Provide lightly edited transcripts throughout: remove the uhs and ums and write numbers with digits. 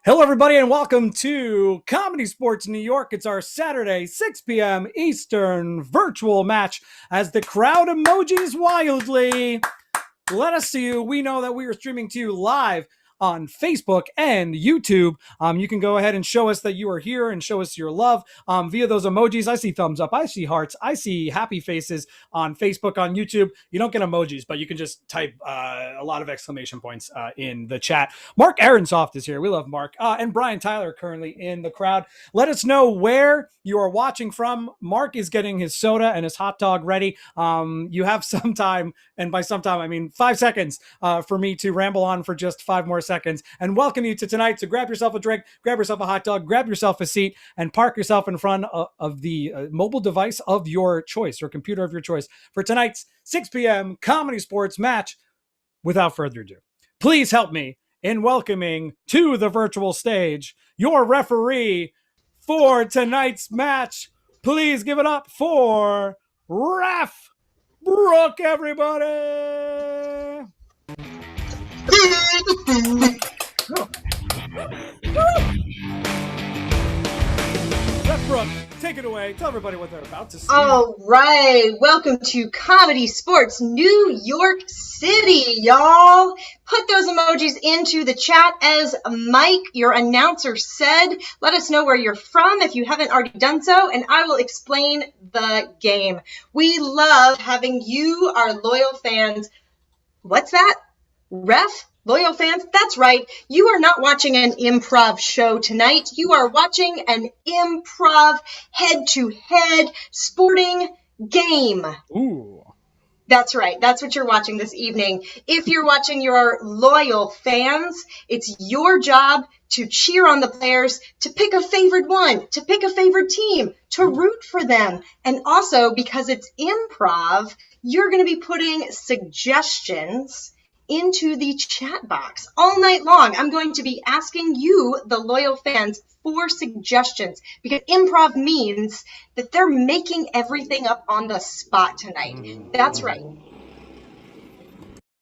Hello, everybody, and welcome to Comedy Sports New York. It's our Saturday, 6 p.m. Eastern virtual match as the crowd emojis wildly. Let us see you. We know that we are streaming to you live on Facebook and YouTube. You can go ahead and show us that you are here and show us your love via those emojis. I see thumbs up. I see hearts. I see happy faces on Facebook, on YouTube. You don't get emojis, but you can just type a lot of exclamation points in the chat. Mark Aronsoft is here. We love Mark. And Brian Tyler currently in the crowd. Let us know where you are watching from. Mark is getting his soda and his hot dog ready. You have some time, and by some time, I mean 5 seconds for me to ramble on for just 5 more seconds and welcome you to tonight. So grab yourself a drink, grab yourself a hot dog, grab yourself a seat, and park yourself in front of the mobile device of your choice or computer of your choice for tonight's 6 p.m. Comedy Sports match. Without further ado, please help me in welcoming to the virtual stage your referee for tonight's match. Please give it up for Ref Brooke, everybody. Ref Brooke, take it away. Tell everybody what they're about to see. All right. Welcome to Comedy Sports New York City, y'all. Put those emojis into the chat as Mike, your announcer, said. Let us know where you're from if you haven't already done so, and I will explain the game. We love having you, our loyal fans. What's that? Ref? Loyal fans? That's right. You are not watching an improv show tonight. You are watching an improv head-to-head sporting game. Ooh. That's right. That's what you're watching this evening. If you're watching your loyal fans, it's your job to cheer on the players, to pick a favorite one, to pick a favorite team, to root for them. And also, because it's improv, you're going to be putting suggestions into the chat box all night long. I'm going to be asking you, the loyal fans, for suggestions because improv means that they're making everything up on the spot tonight. That's right.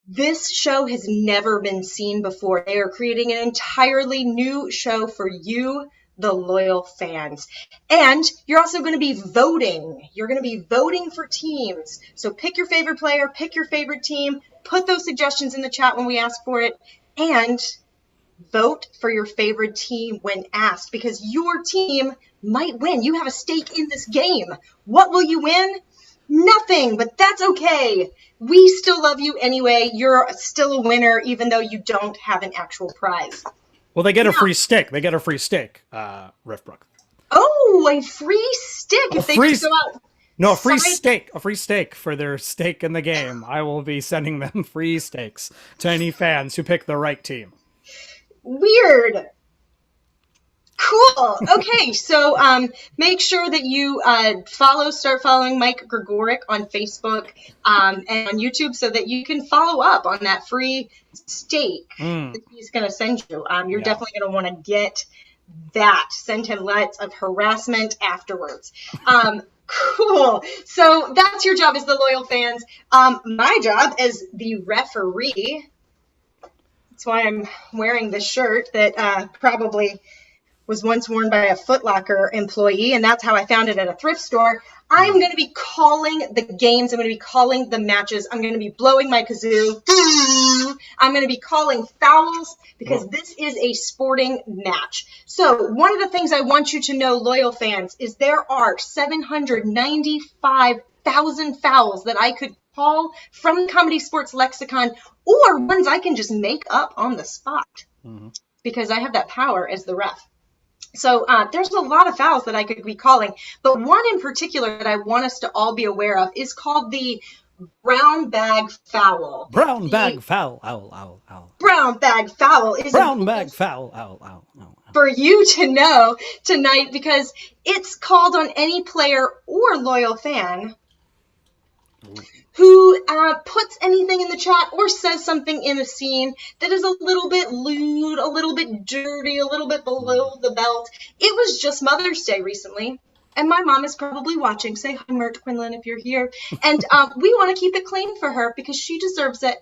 This show has never been seen before. They are creating an entirely new show for you, the loyal fans. And you're also going to be voting. You're going to be voting for teams. So pick your favorite player, pick your favorite team, put those suggestions in the chat when we ask for it, and vote for your favorite team when asked because your team might win. You have a stake in this game. What will you win? Nothing, but that's okay. We still love you anyway. You're still a winner even though you don't have an actual prize. Well, they get a free stick. They get a free stick, Ref Brooke. Oh, a free stick. If they just go out. No, a free steak. A free steak for their stake in the game. I will be sending them free steaks to any fans who pick the right team. Weird. Cool. Okay, so make sure that you start following Mike Gregoric on Facebook and on YouTube so that you can follow up on that free steak that he's going to send you. You're definitely going to want to get that. Send him lots of harassment afterwards. Cool. So that's your job as the loyal fans. My job as the referee, that's why I'm wearing this shirt that probably was once worn by a Foot Locker employee, and that's how I found it at a thrift store. I'm going to be calling the games. I'm going to be calling the matches. I'm going to be blowing my kazoo. I'm going to be calling fouls because this is a sporting match. So one of the things I want you to know, loyal fans, is there are 795,000 fouls that I could call from the Comedy Sports Lexicon or ones I can just make up on the spot because I have that power as the ref. So there's a lot of fouls that I could be calling, but one in particular that I want us to all be aware of is called the brown bag foul. Brown bag foul. Ow, ow, ow. Brown bag foul is brown bag foul. Ow, ow, ow. For you to know tonight because it's called on any player or loyal fan who puts anything in the chat or says something in the scene that is a little bit lewd, a little bit dirty, a little bit below the belt. It was just Mother's Day recently, and my mom is probably watching. Say hi, Mert Quinlan, if you're here. And we want to keep it clean for her because she deserves it.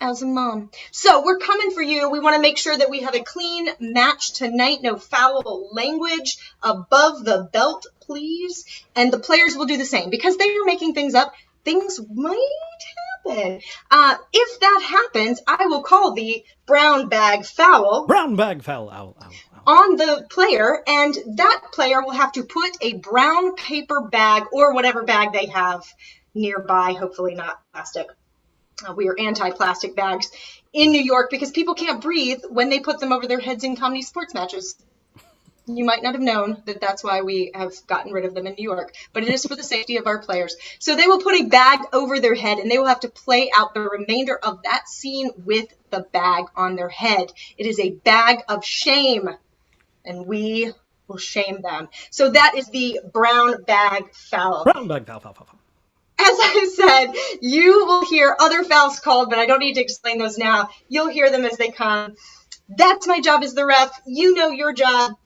as a mom. So we're coming for you. We want to make sure that we have a clean match tonight. No foul language above the belt, please. And the players will do the same. Because they are making things up, things might happen. If that happens, I will call the brown bag foul. Brown bag foul. Ow, ow, ow. On the player, and that player will have to put a brown paper bag or whatever bag they have nearby, hopefully not plastic. We are anti-plastic bags in New York because people can't breathe when they put them over their heads in comedy sports matches. You might not have known that that's why we have gotten rid of them in New York, but it is for the safety of our players. So they will put a bag over their head, and they will have to play out the remainder of that scene with the bag on their head. It is a bag of shame, and we will shame them. So that is the brown bag foul. Brown bag foul, foul, foul, foul. As I said, you will hear other fouls called, but I don't need to explain those now. You'll hear them as they come. That's my job as the ref. You know your job.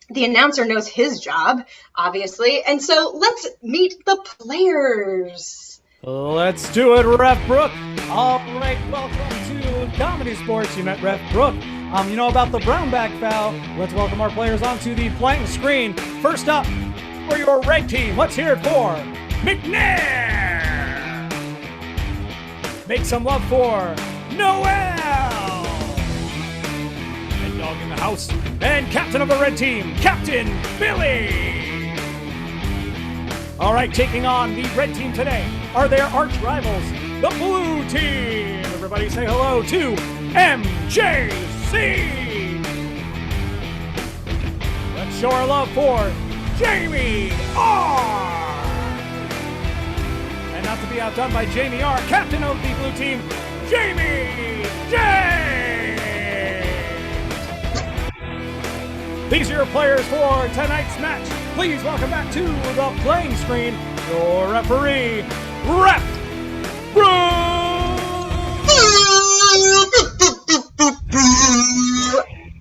The announcer knows his job, obviously. And so let's meet the players. Let's do it, Ref Brooke. All right, welcome to Comedy Sports. You met Ref Brooke. You know about the brown bag foul. Let's welcome our players onto the playing screen. First up, for your red team, let's hear it for McNair. Make some love for Noel. And dog in the house. And captain of the red team, Captain Billy. All right, taking on the red team today are their arch rivals, the blue team. Everybody say hello to MJC. Let's show our love for Jamie R. And not to be outdone by Jamie R., captain of the blue team, Jamie J. These are your players for tonight's match. Please welcome back to the playing screen your referee, Ref Brooke.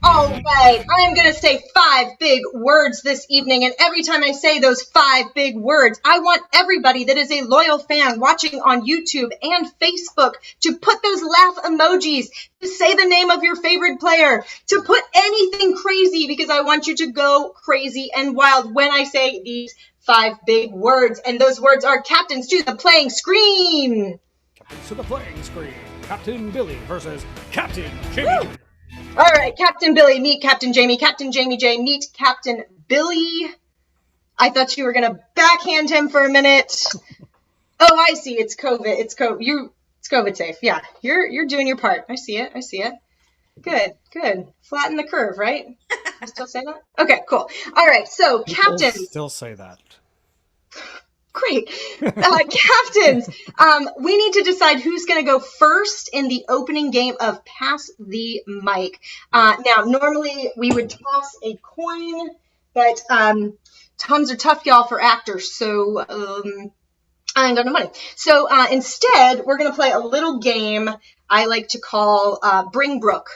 All right, I am going to say 5 big words this evening, and every time I say those 5 big words, I want everybody that is a loyal fan watching on YouTube and Facebook to put those laugh emojis, to say the name of your favorite player, to put anything crazy, because I want you to go crazy and wild when I say these 5 big words, and those words are captains to the playing screen. Captains to the playing screen. Captain Billy versus Captain Jamie. Woo! All right, Captain Billy, meet Captain Jamie. Captain Jamie J, meet Captain Billy. I thought you were going to backhand him for a minute. Oh, I see. It's COVID. It's COVID. It's COVID safe. Yeah, you're doing your part. I see it. I see it. Good. Flatten the curve, right? You still say that? Okay, cool. All right, so Captain. Still say that. Great. Captains, we need to decide who's going to go first in the opening game of Pass the Mic. Now, normally we would toss a coin, but times are tough, y'all, for actors, so I ain't got no money. So instead, we're going to play a little game I like to call Bring Brooke.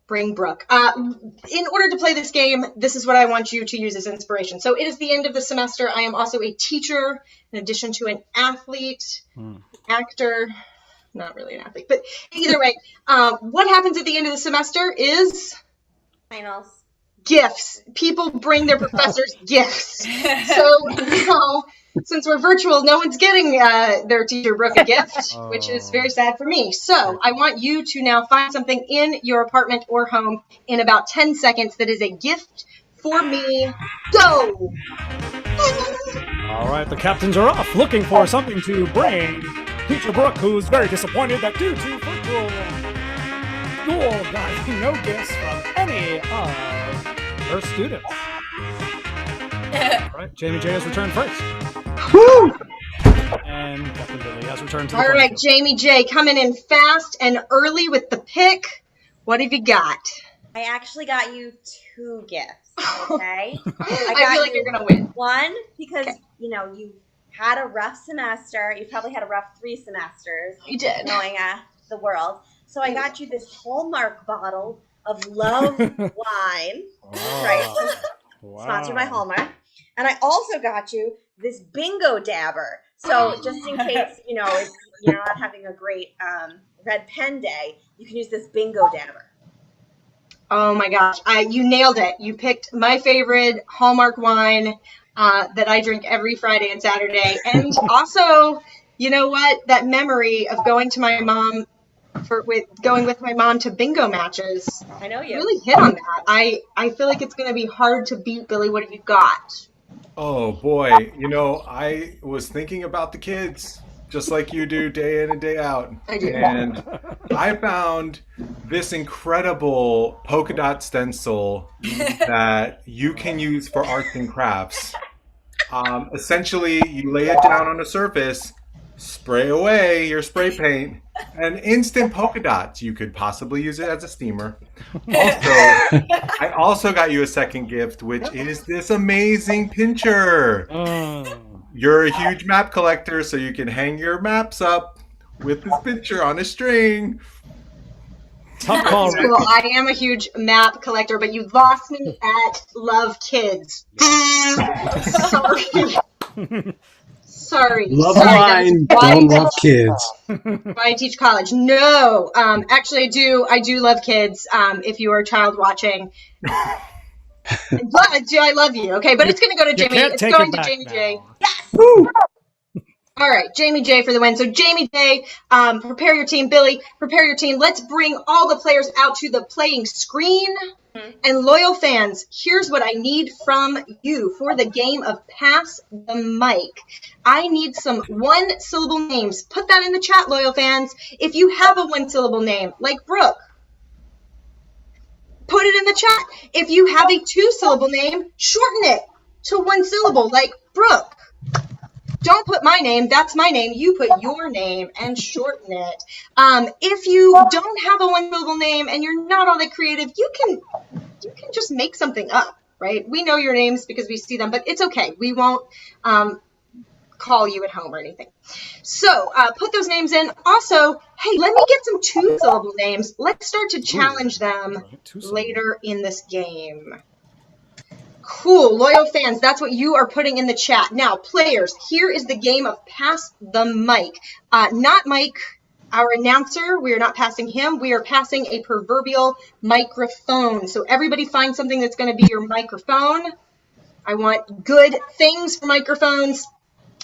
Bring Brooke. In order to play this game, this is what I want you to use as inspiration. So it is the end of the semester. I am also a teacher, in addition to an athlete, actor, not really an athlete, but either way, what happens at the end of the semester is finals. Gifts. People bring their professors gifts. So now, since we're virtual, no one's getting their teacher Brooke a gift, which is very sad for me. So I want you to now find something in your apartment or home in about 10 seconds that is a gift for me. Go! All right, the captains are off looking for something to bring Teacher Brooke, who's very disappointed that due to virtual school got no gifts from any of her students. All right, Jamie J has returned first. Woo! And Captain Billy has returned to the All right, Jamie J, coming in fast and early with the pick. What have you got? I actually got you 2 gifts, okay? I feel like you're going to win. 1, because, you had a rough semester. You probably had a rough 3 semesters. You did. Knowing the world. So I got you this Hallmark bottle of love wine. Right? Wow. Sponsored by Hallmark. And I also got you this bingo dabber. So just in case, you're not having a great Red Pen Day, you can use this bingo dabber. Oh my gosh, you nailed it. You picked my favorite Hallmark wine that I drink every Friday and Saturday. And also, you know what? That memory of going to my mom going with my mom to bingo matches. I know you. Really hit on that. I feel like it's going to be hard to beat. Billy, what have you got? Oh boy, I was thinking about the kids, just like you do day in and day out. I do. And I found this incredible polka dot stencil that you can use for arts and crafts. Essentially, you lay it down on a surface, spray away your spray paint, and instant polka dots. You could possibly use it as a steamer. Also, I also got you a second gift, which is this amazing pincher. You're a huge map collector, so you can hang your maps up with this pincher on a string. Tough call. Cool. I am a huge map collector, but you lost me at Love Kids. Sorry. Love Sorry. wine, don't love kids. Why I teach college? No. Actually, I do love kids. If you are a child watching, but do I love you? Okay, but it's going to go to Jamie. It's going to Jamie J. Yes! Woo! All right, Jamie J for the win. So Jamie J, prepare your team. Billy, prepare your team. Let's bring all the players out to the playing screen. And loyal fans, here's what I need from you for the game of Pass the Mic. I need some one-syllable names. Put that in the chat, loyal fans. If you have a one-syllable name, like Brooke, put it in the chat. If you have a two-syllable name, shorten it to one syllable, like Brooke. Don't put my name, that's my name. You put your name and shorten it. If you don't have a one-syllable name and you're not all that creative, you can just make something up, right? We know your names because we see them, but it's okay. We won't call you at home or anything. So put those names in. Also, hey, let me get some two-syllable names. Let's start to challenge them later in this game. Cool, loyal fans, that's what you are putting in the chat. Now, players, here is the game of Pass the Mic. Not Mike, our announcer. We are not passing him. We are passing a proverbial microphone. So everybody find something that's going to be your microphone. I want good things for microphones.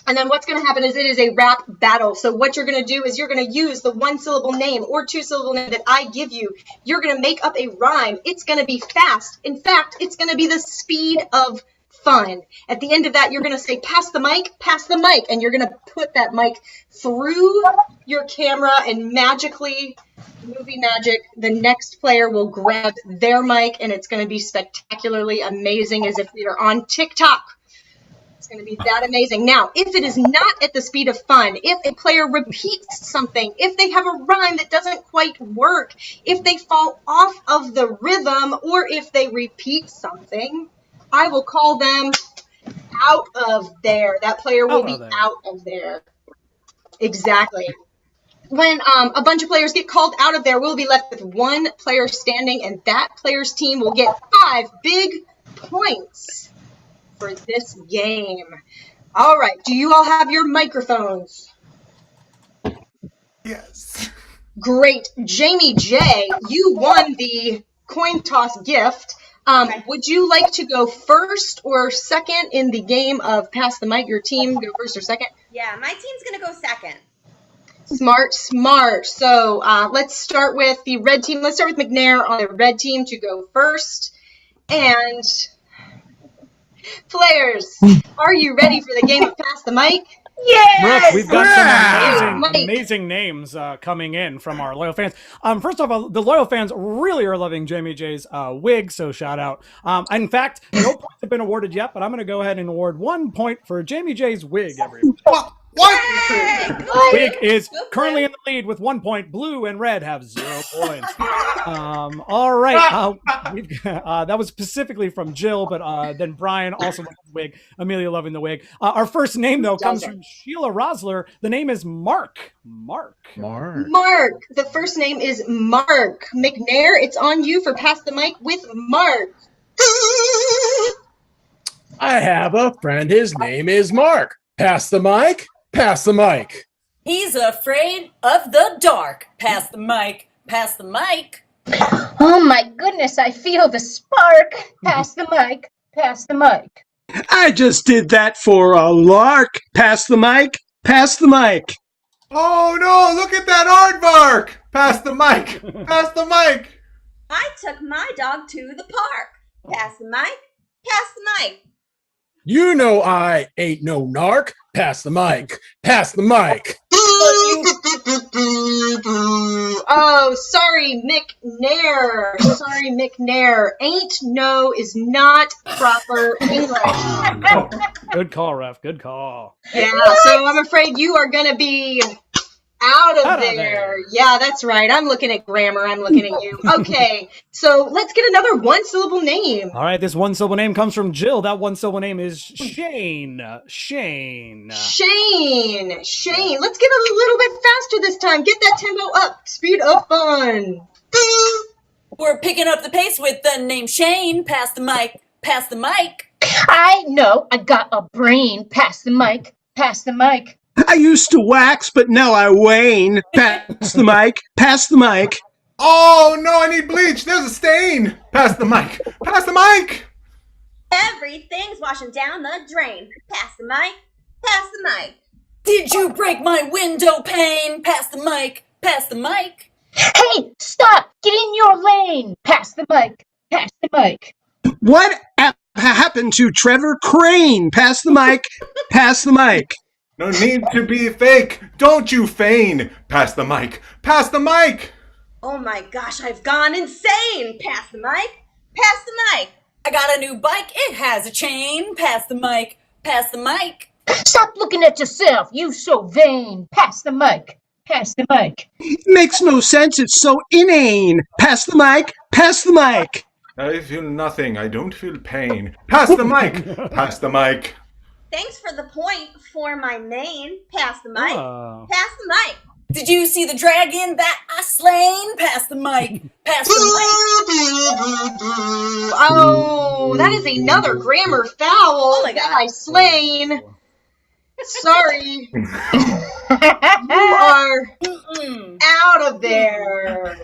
And then what's going to happen is it is a rap battle. So what you're going to do is you're going to use the one-syllable name or two-syllable name that I give you. You're going to make up a rhyme. It's going to be fast. In fact, it's going to be the speed of fun. At the end of that, you're going to say, pass the mic, and you're going to put that mic through your camera, and magically, movie magic, the next player will grab their mic, and it's going to be spectacularly amazing, as if we are on TikTok. It's going to be that amazing. Now, if it is not at the speed of fun, if a player repeats something, if they have a rhyme that doesn't quite work, if they fall off of the rhythm, or if they repeat something, I will call them out of there. That player will be out of there. Exactly. When a bunch of players get called out of there, we'll be left with one player standing, and that player's team will get 5 big points for this game. All right. Do you all have your microphones? Yes. Great. Jamie J, you won the coin toss gift. Would you like to go first or second in the game of Pass the Mic? Your team go first or second? Yeah, my team's going to go second. Smart. So let's start with the red team. Let's start with McNair on the red team to go first. And players, are you ready for the game of Pass the Mic? Yes! Brooke, we've got some amazing names coming in from our loyal fans. First of all, the loyal fans really are loving Jamie J's wig, so shout out. In fact, no points have been awarded yet, but I'm going to go ahead and award 1 point for Jamie J's wig, everyone. What? Wig is currently in the lead with 1 point. Blue and red have 0 points. All right. That was specifically from Jill, but then Brian also loves the wig. Amelia loving the wig. Our first name, though, comes from Sheila Rosler. The name is Mark. Mark. The first name is Mark. McNair, it's on you for Pass the Mic with Mark. I have a friend. His name is Mark. Pass the mic. Pass the mic. He's afraid of the dark. Pass the mic. Pass the mic. Oh my goodness, I feel the spark. Pass the mic. Pass the mic. I just did that for a lark. Pass the mic. Pass the mic. Oh no, look at that aardvark! Pass the mic! Pass the mic! I took my dog to the park. Pass the mic. Pass the mic. You know I ain't no narc. Pass the mic. Pass the mic. Oh, sorry, McNair. Sorry, McNair. Ain't no is not proper English. Good call, ref. Good call. Yeah, so I'm afraid you are going to be out of there. Yeah, that's right. I'm looking at grammar. I'm looking at you. Okay, so let's get another one-syllable name. All right, this one-syllable name comes from Jill. That one-syllable name is Shane. Shane. Shane. Let's get a little bit faster this time. Get that tempo up. Speed up on. We're picking up the pace with the name Shane. Pass the mic. Pass the mic. I know I got a brain. Pass the mic. Pass the mic. I used to wax, but now I wane. Pass the mic. Pass the mic. Oh no, I need bleach! There's a stain! Pass the mic! Pass the mic! Everything's washing down the drain. Pass the mic. Pass the mic. Did you break my window pane? Pass the mic. Pass the mic. Hey, stop. Get in your lane. Pass the mic. Pass the mic. What happened to Trevor Crane? Pass the mic. Pass the mic. No need to be fake! Don't you feign! Pass the mic! Pass the mic! Oh my gosh, I've gone insane. Pass the mic. Pass the mic. I got a new bike. It has a chain. Pass the mic. Pass the mic. Stop looking at yourself. You so vain. Pass the mic. Pass the mic. Makes no sense. It's so inane. Pass the mic. Pass the mic. I feel nothing. I don't feel pain. Pass the mic! Pass the mic! Thanks for the point for my mane. Pass the mic. Oh. Pass the mic. Did you see the dragon that I slain? Pass the mic. Pass the Oh, that is another grammar foul. Oh my God. That I slain. Sorry. You are mic. out of there.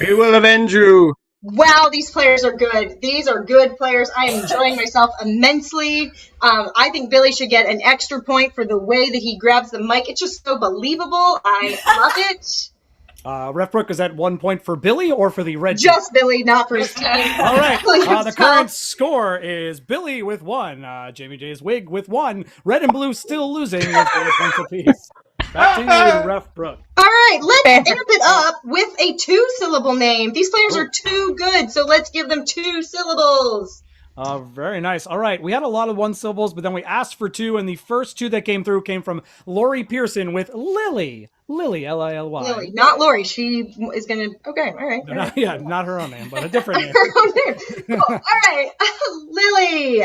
We will avenge you. Wow, these players are good. These are good players. I am enjoying myself immensely. I think Billy should get an extra point for the way that he grabs the mic. It's just so believable. I love it. Ref Brooke, is that 1 point for Billy or for the red team? Just Billy, not for his team. All right. Billy The himself. current score is Billy with 1, Jamie J's Wig with 1, red and blue still losing with 4 points apiece. Back to you, Ref Brooke. All right, let's amp it up with a 2-syllable name. These players are too good, so let's give them 2 syllables. Very nice. All right, we had a lot of 1 syllables, but then we asked for 2, and the first 2 that came through came from Lori Pearson with Lily. Lily, L-I-L-Y. Lily, not Lori. She is going to... Okay, all right. Not, yeah, not her own name, but a different name. Her own name. Cool. All right, Lily.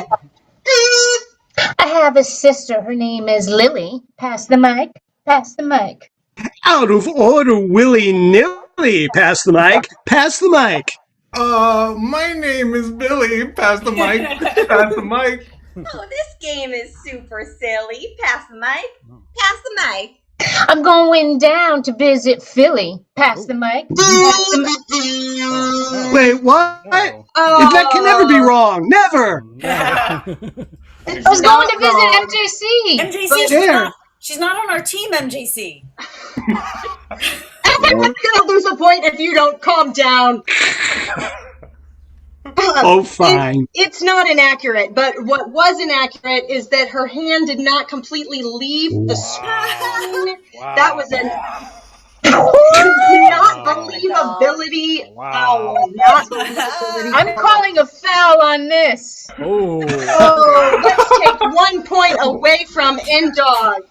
I have a sister. Her name is Lily. Pass the mic. Pass the mic. Out of order, willy-nilly. Pass the mic. Pass the mic. My name is Billy. Pass the mic. Pass the mic. Oh, this game is super silly. Pass the mic. Pass the mic. I'm going down to visit Philly. Pass the mic. Pass the mic. Wait, what? Oh. That can never be wrong. Never. I was going to visit MJC. MJC, she's not on our team, MJC. I'm going to lose a point if you don't calm down. Oh, fine. It's not inaccurate, but what was inaccurate is that her hand did not completely leave the screen. Wow. That was an not believability foul. Not believability I'm foul. calling a foul on this. Oh. Oh, let's take 1 point away from N-Dog.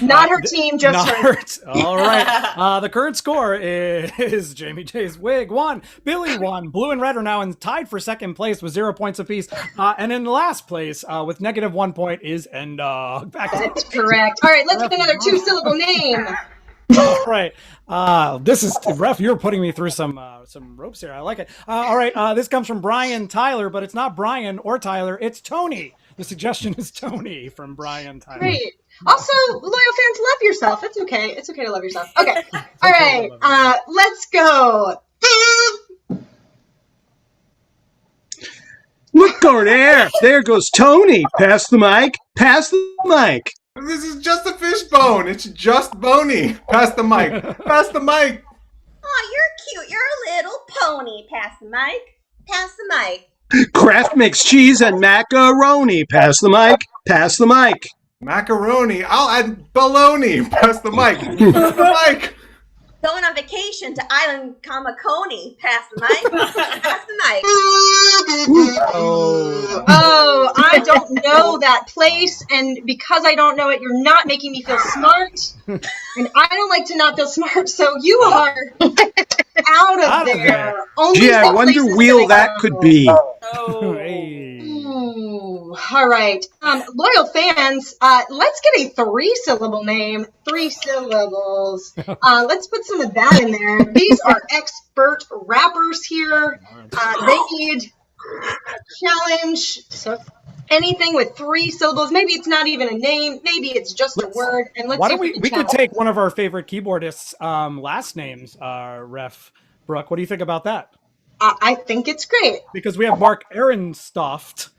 Not her team, just Not her. hurt. All right. The current score is Jamie J's Wig 1, Billy 1. Blue and red are now tied for second place with 0 points apiece. And in last place with negative 1 point is N-Dog. That's correct. All right, let's get another 2-syllable name. All right. This is Ref. You're putting me through some ropes here. I like it. All right. This comes from Brian Tyler, but it's not Brian or Tyler. It's Tony. The suggestion is Tony from Brian Tyler. Great. Also, loyal fans, love yourself. It's okay. It's okay to love yourself. Okay. All right. Let's go. Look over there. There goes Tony. Pass the mic. Pass the mic. This is just a fishbone. It's just bony. Pass the mic. Pass the mic. Oh, you're cute. You're a little pony. Pass the mic. Pass the mic. Kraft makes cheese and macaroni. Pass the mic. Pass the mic. Macaroni. I'll add bologna. Pass the mic. Pass the mic. Going on vacation to Island Kamakoni. Pass the mic. Pass the mic. Oh, I don't know that place, and because I don't know it, you're not making me feel smart, and I don't like to not feel smart, so you are out of there. Only Gee, I the wonder places wheel I that know. could be. Oh. Hey. Ooh, all right. Loyal fans, let's get a 3-syllable name. 3 syllables. Let's put some of that in there. These are expert rappers here. They need a challenge. So anything with 3 syllables. Maybe it's not even a name. Maybe it's just a word. And let's Why see don't if we can could challenge. take one of our favorite keyboardists' last names, Ref Brooke. What do you think about that? I think it's great. Because we have Mark Ehrenstoft.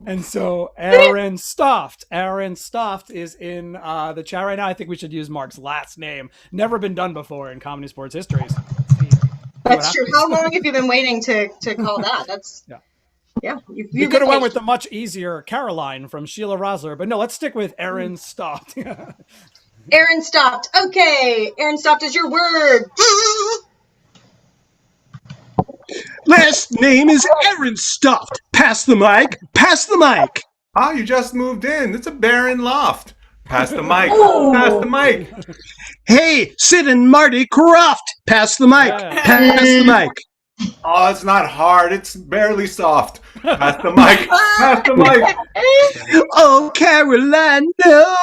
And so Aaron Stoft is in the chat right now. I think we should use Mark's last name. Never been done before in comedy sports history. So let's see That's true. How long have you been waiting to call that? That's yeah. We could have went with the much easier Caroline from Sheila Rosler, but no, let's stick with Aaron Stoft. Aaron Stoft. Okay, Aaron Stoft is your word. Last name is Aaron Stuffed. Pass the mic. Pass the mic. Ah, you just moved in. It's a barren loft. Pass the mic. Pass the mic. Hey, Sid and Marty Croft. Pass the mic. Yeah. Pass the mic. Oh, it's not hard. It's barely soft. Pass the mic. Pass the mic. Oh, Caroline, no.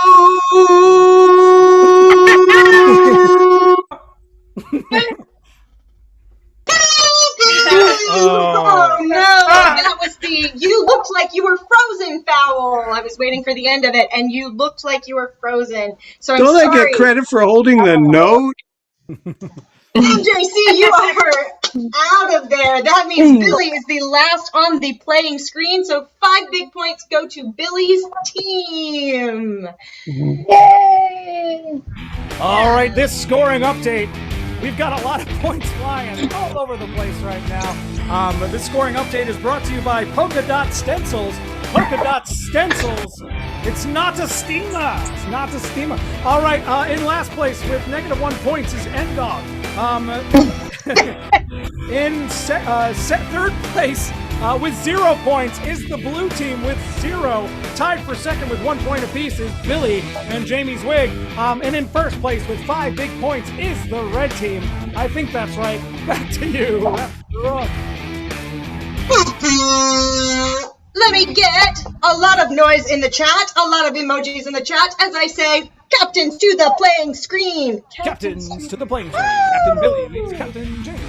Oh no, that was you looked like you were frozen foul. I was waiting for the end of it, and you looked like you were frozen. So I'm Don't sorry. I get credit for holding the note? JC, you are out of there. That means Billy is the last on the playing screen, so 5 big points go to Billy's team. Yay! All right, this scoring update. We've got a lot of points flying all over the place right now. This scoring update is brought to you by Polka Dot Stencils. Polka Dot Stencils. It's not a steamer. It's not a steamer. All right, in last place with -1 points is Endog. In third place with 0 points is the blue team with 0. Tied for second with 1 point apiece is Billy and Jamie's wig. And in first place with 5 big points is the red team. I think that's right. Back to you. Let me get a lot of noise in the chat, a lot of emojis in the chat as I say, captains to the playing screen. Captains to the playing screen. Captain Billy meets Captain Jamie.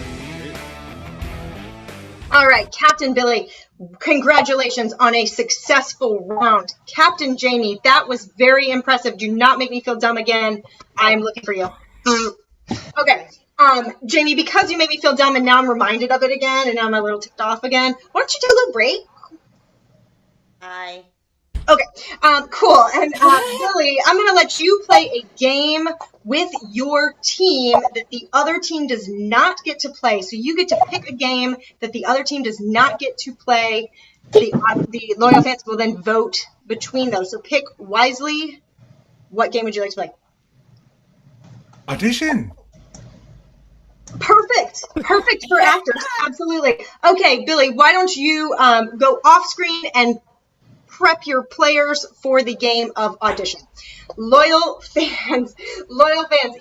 All right, Captain Billy, congratulations on a successful round. Captain Jamie, that was very impressive. Do not make me feel dumb again. I am looking for you. Okay, Jamie, because you made me feel dumb and now I'm reminded of it again and now I'm a little ticked off again, why don't you take a little break? Hi. Okay, cool. And Billy, I'm going to let you play a game with your team that the other team does not get to play. So you get to pick a game that the other team does not get to play. The loyal fans will then vote between those. So pick wisely. What game would you like to play? Audition. Perfect. Perfect for actors. Absolutely. Okay, Billy, why don't you go off screen and prep your players for the game of audition. Loyal fans,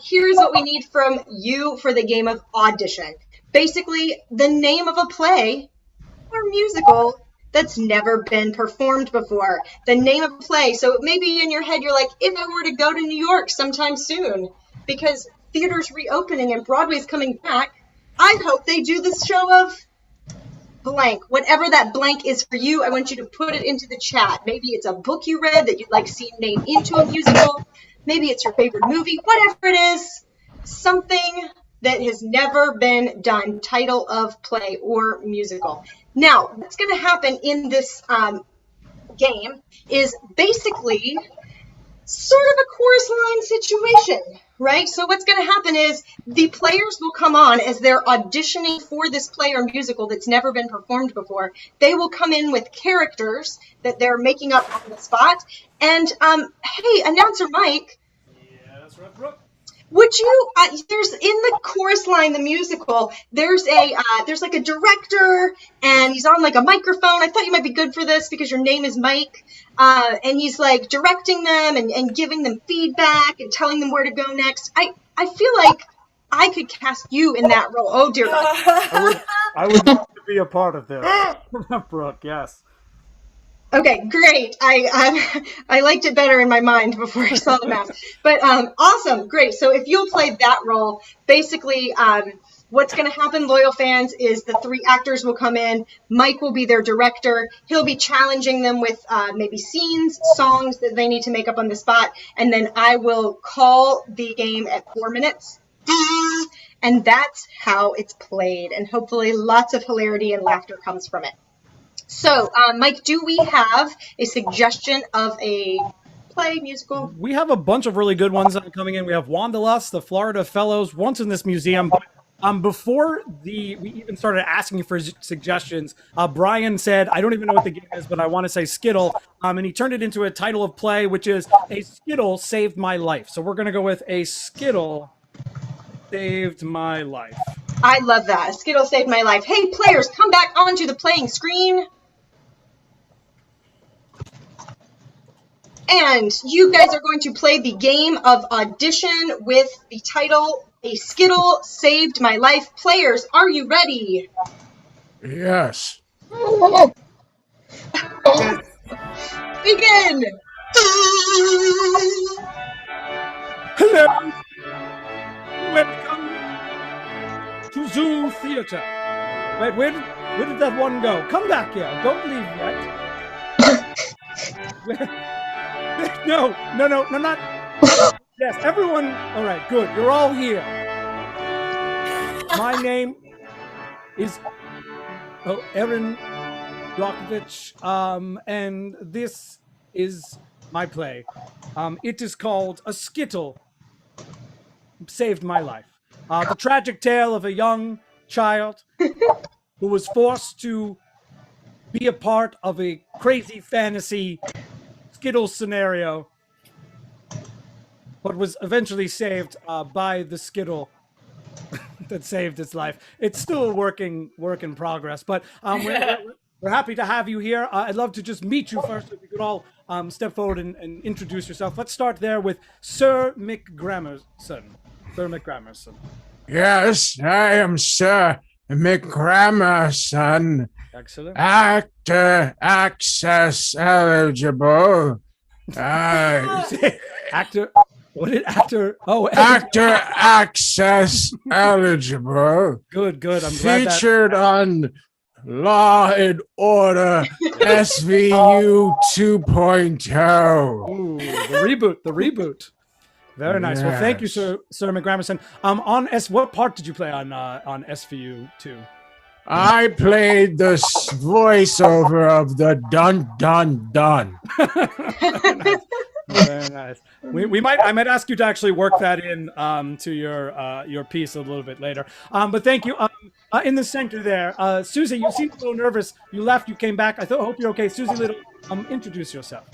here's what we need from you for the game of audition. Basically, the name of a play or musical that's never been performed before. The name of a play. So maybe in your head you're like, if I were to go to New York sometime soon, because theater's reopening and Broadway's coming back, I hope they do this show of blank. Whatever that blank is for you, I want you to put it into the chat. Maybe it's a book you read that you'd like to see made into a musical. Maybe it's your favorite movie. Whatever it is, something that has never been done, title of play or musical. Now, what's going to happen in this game is basically sort of a chorus line situation, right? So what's going to happen is the players will come on as they're auditioning for this play or musical that's never been performed before. They will come in with characters that they're making up on the spot. And, hey, announcer Mike. Yeah, that's right, Brooke. Would you? There's in the chorus line, the musical. There's like a director, and he's on like a microphone. I thought you might be good for this because your name is Mike, and he's like directing them and giving them feedback and telling them where to go next. I feel like I could cast you in that role. Oh dear God. I would love to be a part of this, Brooke. Yes. Okay, great. I liked it better in my mind before I saw the mask. But awesome, great. So if you'll play that role, basically what's going to happen, loyal fans, is the 3 actors will come in. Mike will be their director. He'll be challenging them with maybe scenes, songs that they need to make up on the spot. And then I will call the game at 4 minutes. And that's how it's played. And hopefully lots of hilarity and laughter comes from it. So, Mike, do we have a suggestion of a play, musical? We have a bunch of really good ones coming in. We have Wanderlust, the Florida Fellows, Once in This Museum. Before we even started asking for suggestions, Brian said, I don't even know what the game is, but I want to say Skittle. And he turned it into a title of play, which is A Skittle Saved My Life. So we're going to go with A Skittle Saved My Life. I love that. A Skittle saved my life. Hey, players, come back onto the playing screen. And you guys are going to play the game of audition with the title, A Skittle Saved My Life. Players, are you ready? Yes. Begin! Hello! Welcome to Zoo Theater. Wait, where did that one go? Come back here. Don't leave yet. No, not. Yes, everyone. All right, good. You're all here. My name is Aaron Brockovich, and this is my play. It is called A Skittle Saved My Life. The tragic tale of a young child who was forced to be a part of a crazy fantasy Skittles scenario, but was eventually saved by the Skittle that saved its life. It's still a work in progress, but we're happy to have you here. I'd love to just meet you first. If you could all step forward and introduce yourself. Let's start there with Sir Mick Gramerson. Sir Mick Gramerson. Yes, I am Sir Mick Gramerson. Excellent. Actor access eligible. Actor. What did actor? Oh, Actor access eligible. Good. I'm glad Featured on Law and Order SVU 2.0. Ooh, the reboot. Very nice. Well, thank you, Sir Mick Gramerson. What part did you play on SVU 2? I played the voiceover of the Dun Dun Dun. Very nice. I might ask you to actually work that in to your piece a little bit later. But thank you. In the center there, Susie, you seemed a little nervous. You left. You came back. I hope you're okay. Susie Little, introduce yourself.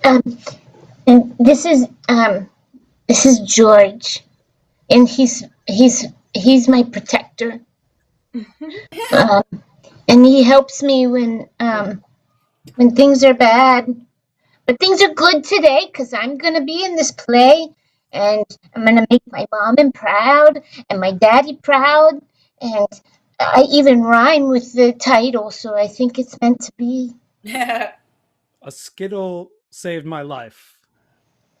And this is George, and he's my protector. And he helps me when things are bad. But things are good today because I'm going to be in this play, and I'm going to make my mom proud and my daddy proud. And I even rhyme with the title, so I think it's meant to be. A Skittle saved my life.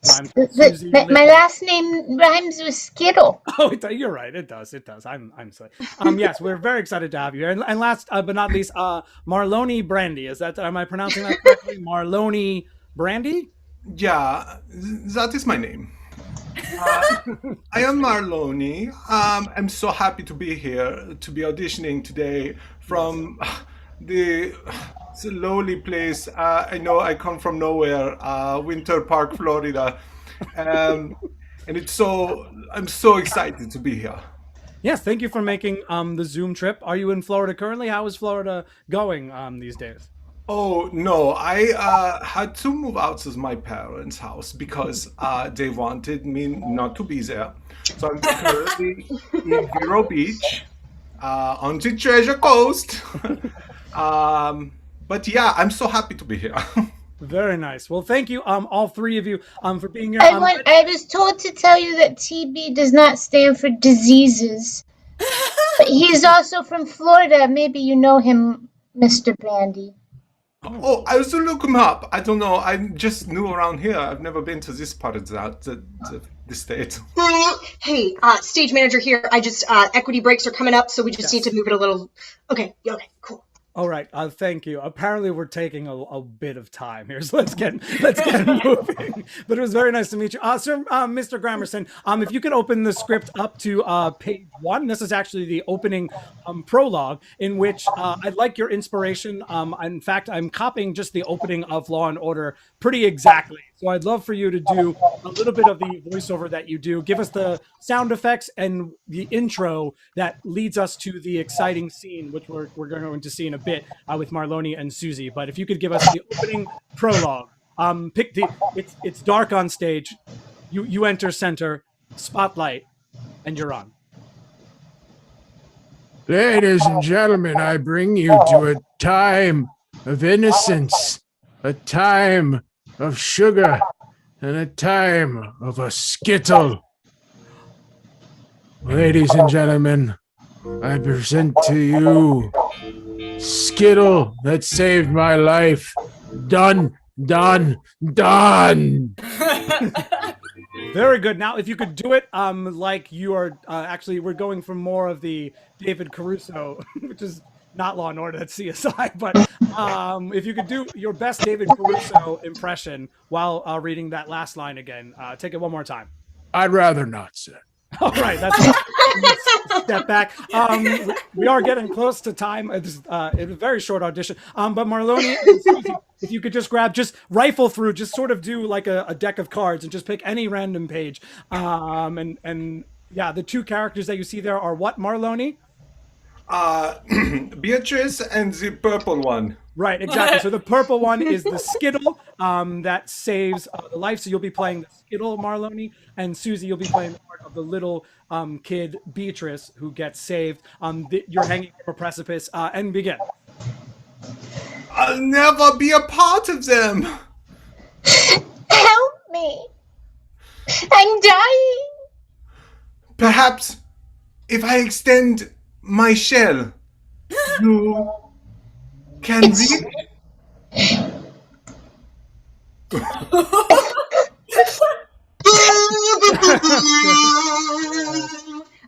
Rhymes with Susie My Little. last name rhymes with Skittle. Oh, you're right. It does. It does. I'm sorry. Yes, we're very excited to have you here. And last but not least, Marloni Brandy. Am I pronouncing that correctly? Marloni Brandy? Yeah, that is my name. I am Marloni. I'm so happy to be here, to be auditioning today from the lowly place. I know I come from nowhere, Winter Park, Florida. And I'm so excited to be here. Yes, thank you for making the Zoom trip. Are you in Florida currently? How is Florida going these days? Oh no, I had to move out of my parents' house because they wanted me not to be there. So I'm currently in Vero Beach, on the Treasure Coast. But yeah, I'm so happy to be here. Very nice. Well, thank you, all three of you, for being here. I was told to tell you that TB does not stand for diseases. But he's also from Florida. Maybe you know him, Mr. Brandy. Oh, I also look him up. I don't know. I'm just new around here. I've never been to this part of the state. Hey, stage manager here. I just equity breaks are coming up, so we just need to move it a little. Okay, cool. All right, thank you. Apparently, we're taking a bit of time here, so let's get moving. But it was very nice to meet you, sir, Mr. Gramerson. If you could open the script up to page 1. This is actually the opening prologue, in which I'd like your inspiration. In fact, I'm copying just the opening of Law and Order pretty exactly. So I'd love for you to do a little bit of the voiceover that you do. Give us the sound effects and the intro that leads us to the exciting scene, which we're going to see in a bit with Marloni and Susie. But if you could give us the opening prologue, it's dark on stage. You enter center, spotlight, and you're on. Ladies and gentlemen, I bring you to a time of innocence, a time of sugar, and a time of a skittle. Ladies and gentlemen, I present to you Skittle that saved my life. Done. Very good. Now, if you could do it like you are actually, we're going for more of the David Caruso, which is not Law and Order, that's CSI. But if you could do your best David Caruso impression while reading that last line again, take it one more time. I'd rather not, sir. All right, that's step back. We are getting close to time. It's a very short audition. But Marloni and Susie, if you could just rifle through, just sort of do like a deck of cards and just pick any random page. And yeah, the two characters that you see there are what, Marloni? Beatrice and the purple one. Right, exactly. So the purple one is the Skittle that saves the life. So you'll be playing the Skittle, Marloni, and Susie, you'll be playing the part of the little kid, Beatrice, who gets saved. You're hanging from a precipice, and begin. I'll never be a part of them. Help me. I'm dying. Perhaps if I extend my shell, you can reach.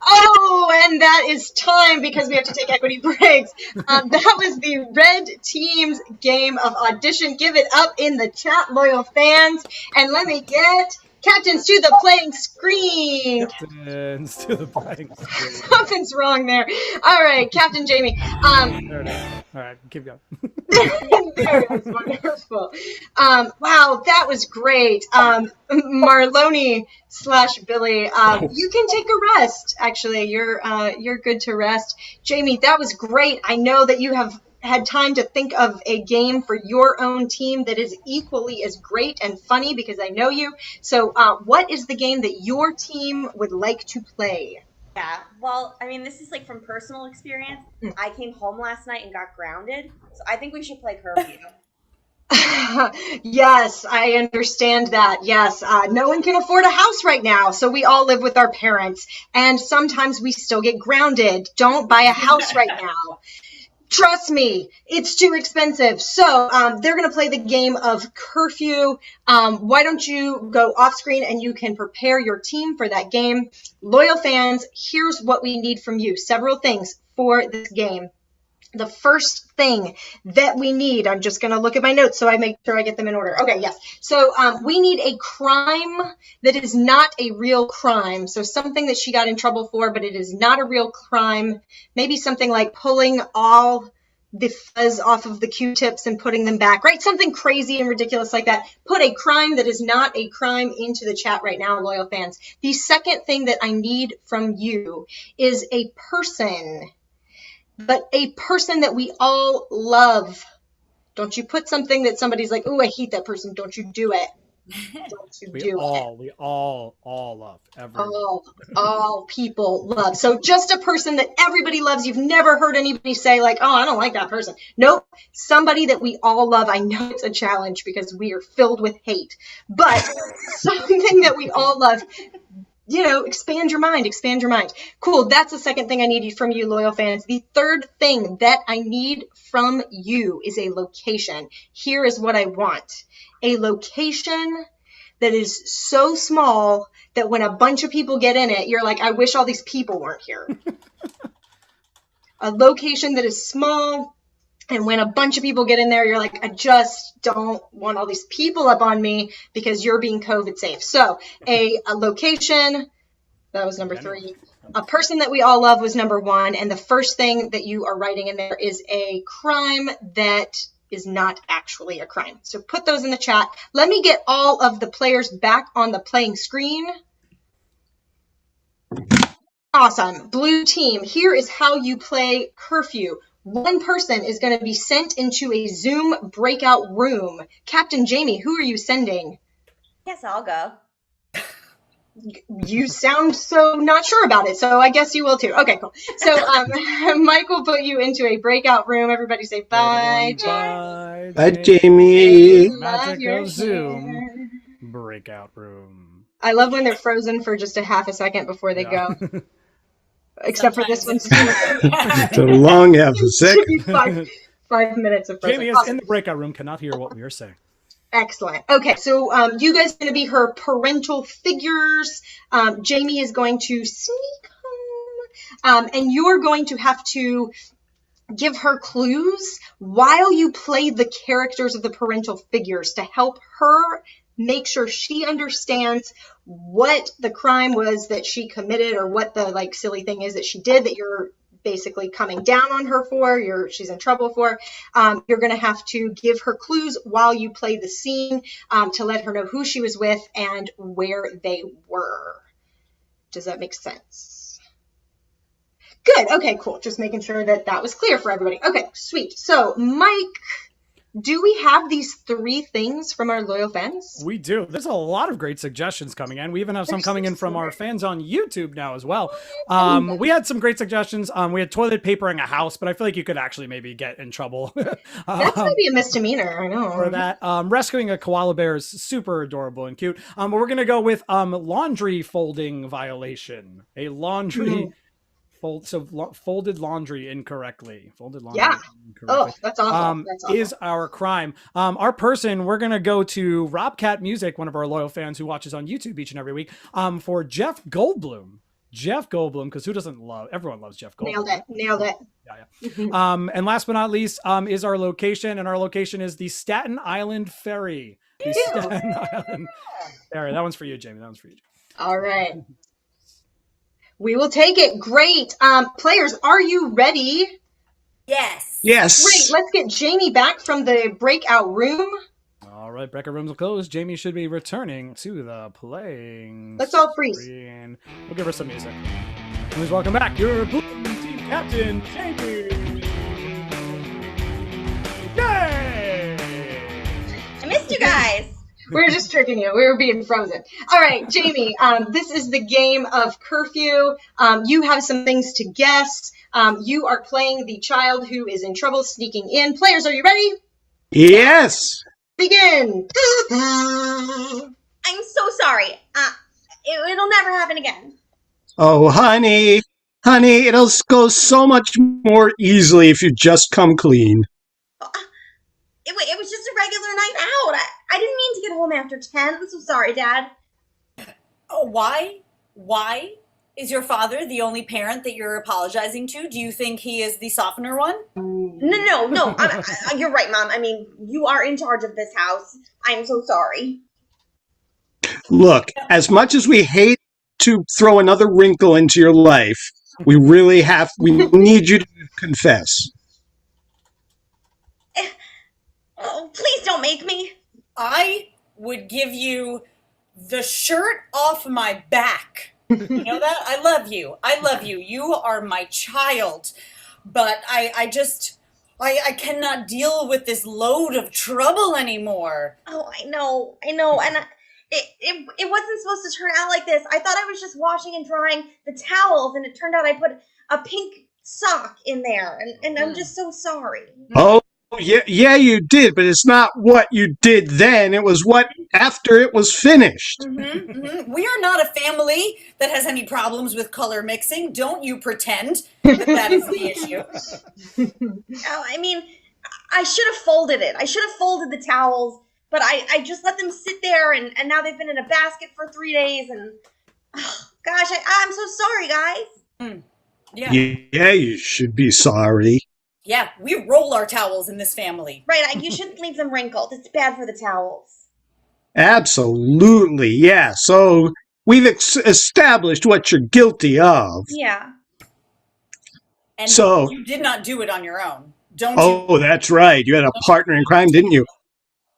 Oh, and that is time because we have to take equity breaks. That was the red team's game of audition. Give it up in the chat, loyal fans. And let me get Captains to the playing screen. Captains to the playing screen. Something's wrong there. All right, Captain Jamie. There it is. All right, keep going. There it is. Wonderful. Wow, that was great. Marloni / Billy, you can take a rest. Actually, you're good to rest. Jamie, that was great. I know that you have had time to think of a game for your own team that is equally as great and funny because I know you. So what is the game that your team would like to play? Yeah, well, I mean, this is like from personal experience. I came home last night and got grounded, so I think we should play Curfew. Yes, I understand that. Yes, no one can afford a house right now, so we all live with our parents, and sometimes we still get grounded. Don't buy a house right now. Trust me, it's too expensive. So they're going to play the game of Curfew. Why don't you go off screen and you can prepare your team for that game. Loyal fans, here's what we need from you. Several things for this game. The first thing that we need, I'm just going to look at my notes so I make sure I get them in order. Okay, yes. So we need a crime that is not a real crime. So something that she got in trouble for, but it is not a real crime. Maybe something like pulling all the fuzz off of the Q-tips and putting them back, right? Something crazy and ridiculous like that. Put a crime that is not a crime into the chat right now, loyal fans. The second thing that I need from you is a person, but a person that we all love. Don't you put something that somebody's like, oh, I hate that person. Don't you do it. Don't you do it. We all love. Everyone. All people love. So just a person that everybody loves. You've never heard anybody say like, oh, I don't like that person. Nope. Somebody that we all love. I know it's a challenge because we are filled with hate, but something that we all love. You know, expand your mind. Cool. That's the second thing I need from you, loyal fans. The third thing that I need from you is a location. Here is what I want. A location that is so small that when a bunch of people get in it, you're like, I wish all these people weren't here. A location that is small, and when a bunch of people get in there, you're like, I just don't want all these people up on me because you're being COVID safe. So a location, that was number 3. A person that we all love was number 1. And the first thing that you are writing in there is a crime that is not actually a crime. So put those in the chat. Let me get all of the players back on the playing screen. Awesome. Blue team, here is how you play Curfew. One person is going to be sent into a Zoom breakout room. Captain Jamie, who are you sending? Yes, I'll go. You sound so not sure about it, so I guess you will too. Okay, cool. So Mike will put you into a breakout room. Everybody say bye. Bye, Jamie. Magic of Zoom breakout room. I love when they're frozen for just a half a second before they go. Except for this one. It's a long half a second. 5 minutes of frozen. Jamie is in the breakout room, cannot hear what we are saying. Excellent. Okay, so you guys are going to be her parental figures. Jamie is going to sneak home, and you're going to have to give her clues while you play the characters of the parental figures to help her make sure she understands what the crime was that she committed or what the like silly thing is that she did that you're basically coming down on her for, she's in trouble for. You're going to have to give her clues while you play the scene to let her know who she was with and where they were. Does that make sense? Good. Okay, cool. Just making sure that that was clear for everybody. Okay, sweet. So, Mike, do we have these 3 things from our loyal fans? We do. There's a lot of great suggestions coming in. We even have some coming in from our fans on YouTube now as well. We had some great suggestions. We had toilet papering a house, but I feel like you could actually maybe get in trouble. That's maybe a misdemeanor. I know. For that. Rescuing a koala bear is super adorable and cute. But we're going to go with laundry folding violation. A laundry... folded laundry incorrectly. Folded laundry incorrectly. Oh, that's awful. That's awful. Is our crime. Our person, we're going to go to Robcat Music, one of our loyal fans who watches on YouTube each and every week, for Jeff Goldblum. Jeff Goldblum, because who doesn't love, everyone loves Jeff Goldblum. Nailed it. Yeah. And last but not least is our location, and our location is the Staten Island Ferry. The Staten Island Ferry. That one's for you, Jamie. That one's for you. All right. We will take it. Great. Players, are you ready? Yes. Yes. Great. Let's get Jamie back from the breakout room. All right, breakout rooms will close. Jamie should be returning to the playing. Let's all freeze. Screen. We'll give her some music. Please welcome back your blue team captain, Jamie. Yay! I missed you guys. We were just tricking you. We were being frozen. All right, Jamie, this is the game of Curfew. You have some things to guess. You are playing the child who is in trouble sneaking in. Players, are you ready? Yes. Begin. I'm so sorry. It'll never happen again. Oh, honey, Honey, it'll go so much more easily if you just come clean. It was just a regular night out. I didn't mean to get home after 10. I'm so sorry, Dad. Oh, why? Why is your father the only parent that you're apologizing to? Do you think he is the softener one? No. You're right, Mom. I mean, you are in charge of this house. I'm so sorry. Look, as much as we hate to throw another wrinkle into your life, we need you to confess. Oh, please don't make me. I would give you the shirt off my back. You know that? I love you. I love you. You are my child. But I cannot deal with this load of trouble anymore. Oh, I know. And it wasn't supposed to turn out like this. I thought I was just washing and drying the towels, and it turned out I put a pink sock in there, and I'm just so sorry. Oh, yeah, you did, but it's not what you did then. It was what after it was finished. We are not a family that has any problems with color mixing. Don't you pretend that is the issue. Oh, I mean, I should have folded it. I should have folded the towels, but I just let them sit there, and now they've been in a basket for 3 days, and gosh, I'm so sorry, guys. Yeah. Yeah, you should be sorry. Yeah, we roll our towels in this family. Right, you shouldn't leave them wrinkled. It's bad for the towels. Absolutely, yeah. So we've established what you're guilty of. Yeah. And So- you did not do it on your own. Don't you? Oh, that's right. You had a partner in crime, didn't you?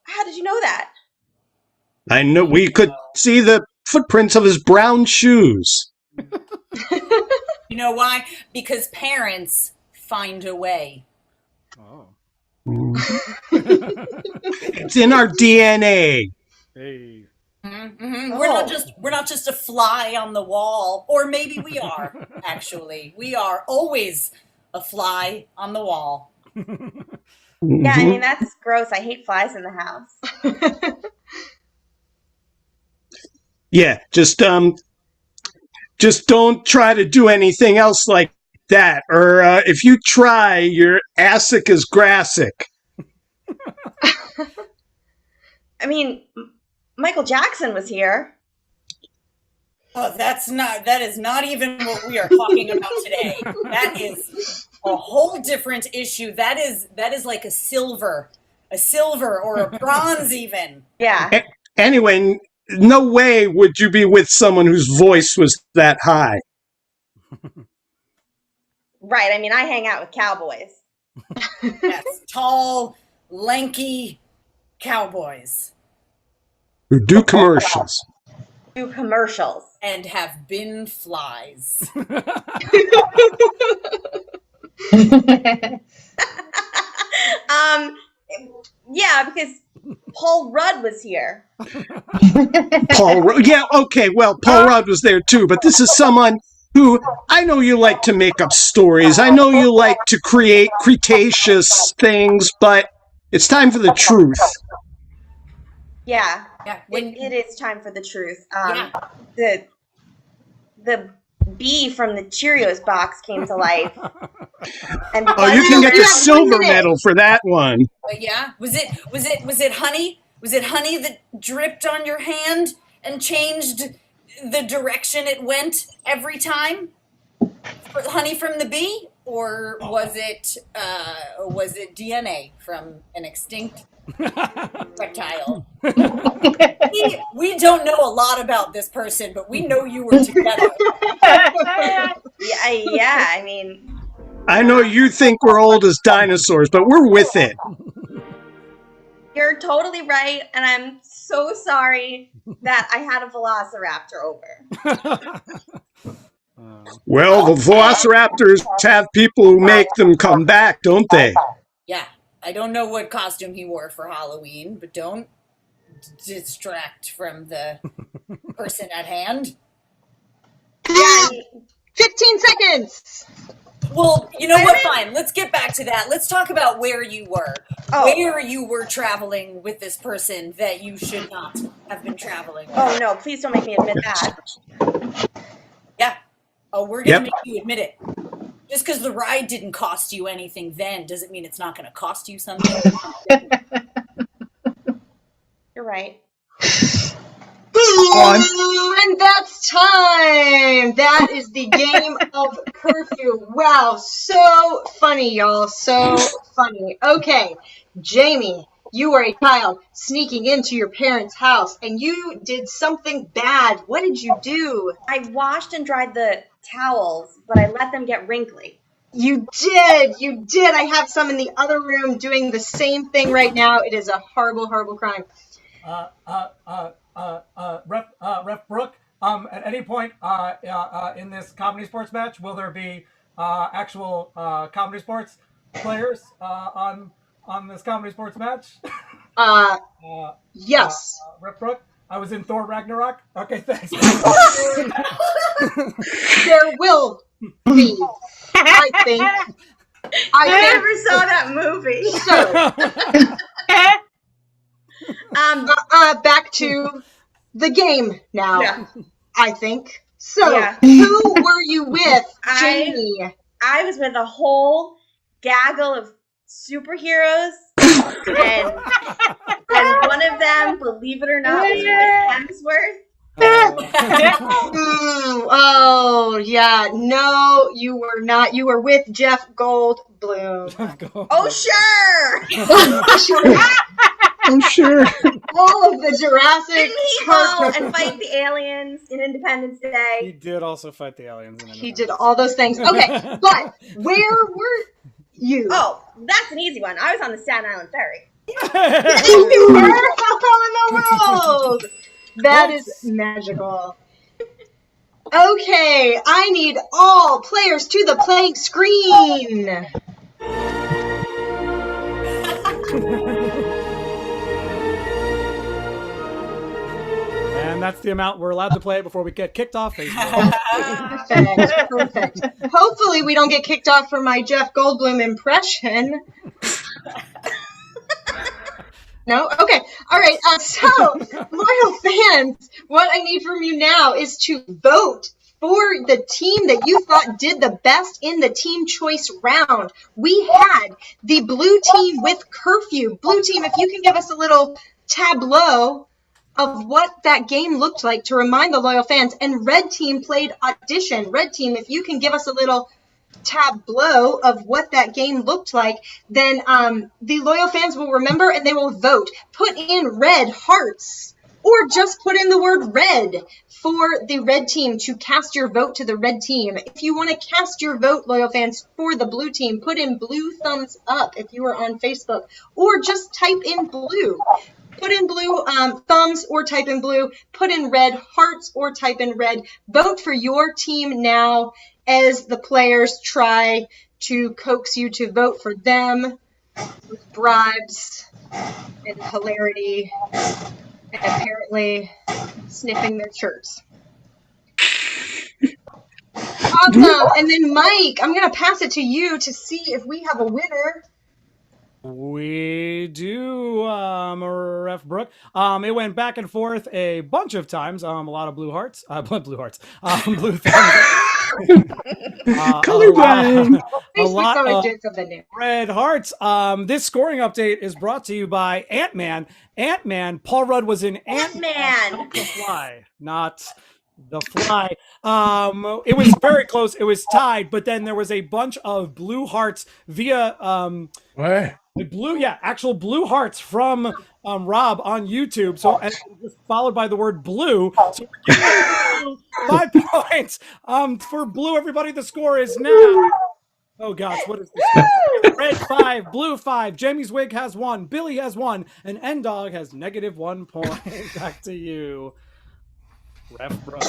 How did you know that? I know we could see the footprints of his brown shoes. You know why? Because parents find a way. Oh. It's in our DNA. Hey. We're not just a fly on the wall, or maybe we are. Actually, we are always a fly on the wall. Yeah, I mean, that's gross. I hate flies in the house. Yeah, just don't try to do anything else like that, or if you try, you're assic as grassic. I mean, Michael Jackson was here. Oh, that is not even what we are talking about today. That is a whole different issue. That is like a silver or a bronze even. Yeah. Anyway, no way would you be with someone whose voice was that high. Right. I mean, I hang out with cowboys. Yes, tall, lanky cowboys. Who do commercials. Do commercials. And have been flies. Yeah, because Paul Rudd was here. Paul Rudd. Yeah, okay, well, Paul Rudd was there too, but this is someone who, I know you like to make up stories. I know you like to create Cretaceous things, but it's time for the truth. Yeah. Yeah, It is time for the truth. Yeah. The bee from the Cheerios box came to life. And Oh, you can get the silver medal for that one. But yeah, was it honey? Was it honey that dripped on your hand and changed the direction it went every time? Honey from the bee, or was it DNA from an extinct reptile? We don't know a lot about this person, but we know you were together. Yeah, I mean, I know you think we're old as dinosaurs, but we're with it. you're totally right, and I'm so sorry that I had a velociraptor over. Well, the velociraptors have people who make them come back, don't they? Yeah, I don't know what costume he wore for Halloween, but don't distract from the person at hand. Yeah, 15 seconds. Well, you know what? Fine. Let's get back to that. Let's talk about where you were. Oh. Where you were traveling with this person that you should not have been traveling with. oh no, please don't make me admit that. Yeah. Oh, we're going to make you admit it. Just because the ride didn't cost you anything then doesn't mean it's not going to cost you something. You're right. And that's time. That is the game of curfew. Wow, so funny, y'all. So funny. Okay, Jamie, you were a child sneaking into your parents' house, and you did something bad. What did you do? I washed and dried the towels, but I let them get wrinkly. You did. You did. I have some in the other room doing the same thing right now. It is a horrible, horrible crime. Ref Brooke, at any point in this comedy sports match, will there be actual comedy sports players on this comedy sports match? Yes. Ref Brooke, I was in Thor Ragnarok. Okay, thanks. There will be, I think. I never saw that movie. So, back to the game now. Yeah. I think. So, Yeah. who were you with, Jamie? I was with a whole gaggle of superheroes, and one of them, believe it or not, was Chris Hemsworth. Oh, yeah. No, you were not. You were with Jeff Goldblum. Oh, sure. I'm sure. All of the Jurassic Didn't he go and fight the aliens in Independence He Day? did also fight the aliens. He did all those things. Okay, but where were you? Oh, that's an easy one. I was on the Staten Island Ferry. You were? How in the world? That is magical. Okay, I need all players to the playing screen. And that's the amount we're allowed to play before we get kicked off Facebook. Perfect. Hopefully we don't get kicked off for my Jeff Goldblum impression. No? Okay. All right. So, loyal fans, what I need from you now is to vote for the team that you thought did the best in the team choice round. We had the blue team with curfew. Blue team, if you can give us a little tableau of what that game looked like to remind the loyal fans. And red team played audition. Red team, if you can give us a little tableau of what that game looked like, then the loyal fans will remember and they will vote. Put in red hearts or just put in the word red for the red team to cast your vote to the red team. If you want to cast your vote, loyal fans, for the blue team, put in blue thumbs up if you are on Facebook, or just type in blue. Put in blue thumbs or type in blue. Put in red hearts or type in red. Vote for your team now as the players try to coax you to vote for them with bribes and hilarity and apparently sniffing their shirts. Awesome. And then Mike, I'm going to pass it to you to see if we have a winner. We do, Ref Brooke. It went back and forth a bunch of times. A lot of blue hearts. Blue thumbs. A lot of red hearts. This scoring update is brought to you by Ant-Man. Ant-Man. Paul Rudd was in Ant-Man. The Fly, not The Fly. It was very close. It was tied, but then there was a bunch of blue hearts via What? actual blue hearts from Rob on YouTube. So and followed by the word blue. So we're giving you 5 points for blue. Everybody, the score is now. Oh gosh, what is this? Red 5, blue 5. Jamie's wig has 1. Billy has 1, and N-Dog has -1 point. Back to you, Ref Brooke.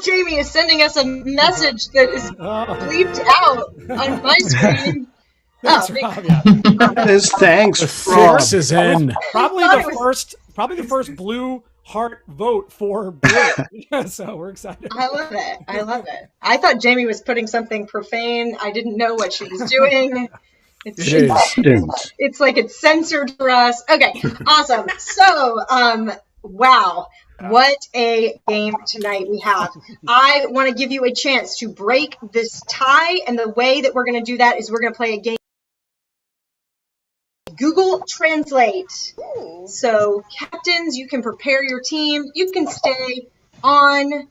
Jamie is sending us a message that is bleeped out on my screen. Thanks, Rob, yeah. Thanks, The Rob. fix is in. Probably the first blue heart vote for blue. So we're excited. I love it. I love it. I thought Jamie was putting something profane. I didn't know what she was doing. It's like it's censored for us. Okay, awesome. So, wow. What a game tonight we have. I want to give you a chance to break this tie, and the way that we're going to do that is we're going to play a game. Google Translate. So, captains, you can prepare your team. You can stay on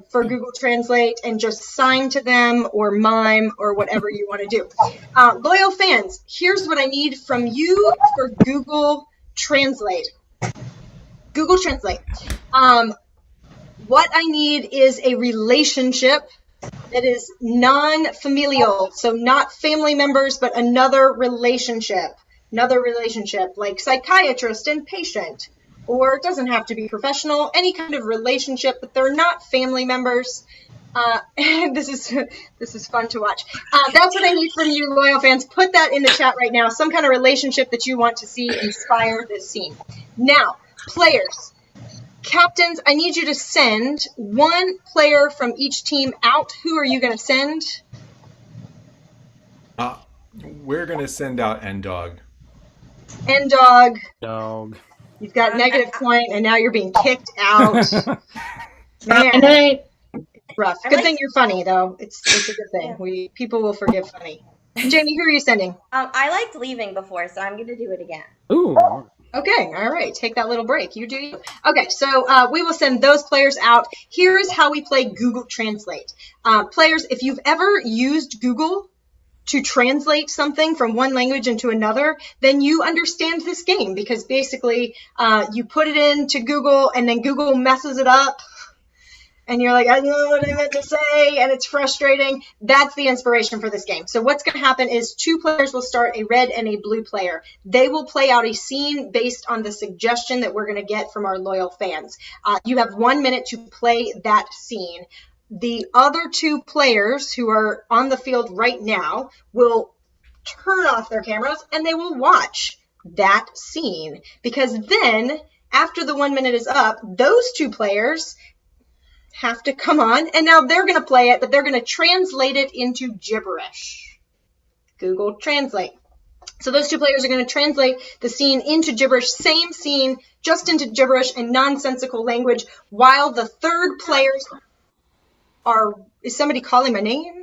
for Google Translate and just sign to them or mime or whatever you want to do. Loyal fans, here's what I need from you for Google Translate. Google Translate. What I need is a relationship that is non-familial, so not family members, but another relationship like psychiatrist and patient, or it doesn't have to be professional, any kind of relationship, but they're not family members. And this is fun to watch. That's what I need from you, loyal fans. Put that in the chat right now, some kind of relationship that you want to see inspire this scene. Now, players, captains, I need you to send one player from each team out. Who are you going to send? We're going to send out N-Dog. N-Dog. Dog. You've got negative point, and now you're being kicked out. Man, it's rough. Good thing you're funny, though. It's a good thing. People will forgive funny. Jamie, who are you sending? I liked leaving before, so I'm going to do it again. Ooh. Okay, all right. Take that little break. You do you. Okay, so we will send those players out. Here's how we play Google Translate. Players, if you've ever used Google to translate something from one language into another, then you understand this game, because basically you put it into Google and then Google messes it up and you're like, I don't know what I meant to say, and it's frustrating. That's the inspiration for this game. So what's going to happen is two players will start, a red and a blue player. They will play out a scene based on the suggestion that we're going to get from our loyal fans. You have 1 minute to play that scene. The other two players who are on the field right now will turn off their cameras and they will watch that scene, because then after the 1 minute is up, those two players have to come on, and now they're going to play it, but they're going to translate it into gibberish. Google Translate. So those two players are going to translate the scene into gibberish, same scene, just into gibberish and nonsensical language, while the third players are, is somebody calling my name?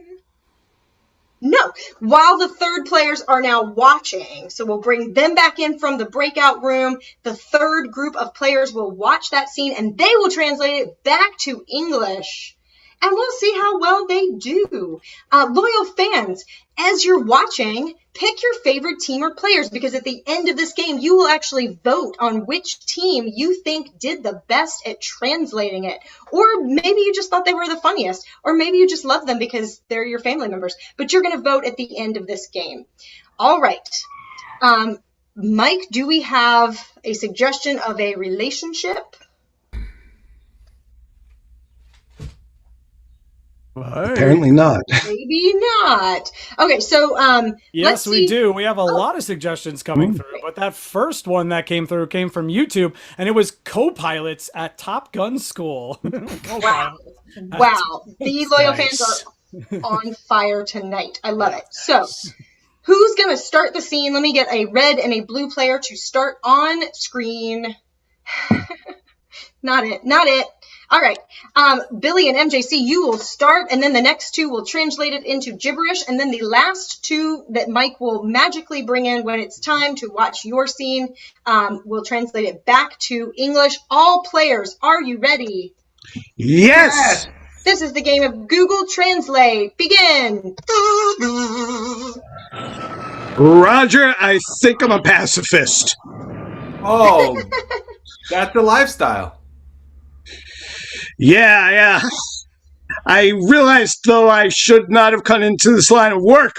No, while the third players are now watching. So we'll bring them back in from the breakout room. The third group of players will watch that scene and they will translate it back to English. And we'll see how well they do. Loyal fans, as you're watching, pick your favorite team or players, because at the end of this game, you will actually vote on which team you think did the best at translating it. Or maybe you just thought they were the funniest, or maybe you just love them because they're your family members. But you're going to vote at the end of this game. All right. Mike, do we have a suggestion of a relationship? Apparently not. Maybe not. Okay, so yes, we do. We have a lot of suggestions coming through, but that first one that came through came from YouTube, and it was co-pilots at Top Gun School. Wow. The loyal fans are on fire tonight. I love it. So, who's going to start the scene? Let me get a red and a blue player to start on screen. Not it. All right, Billy and MJC, you will start, and then the next two will translate it into gibberish, and then the last two that Mike will magically bring in when it's time to watch your scene will translate it back to English. All players, are you ready? Yes! This is the game of Google Translate. Begin! Roger, I think I'm a pacifist. Oh, that's the lifestyle. Yeah. I realized, though, I should not have come into this line of work.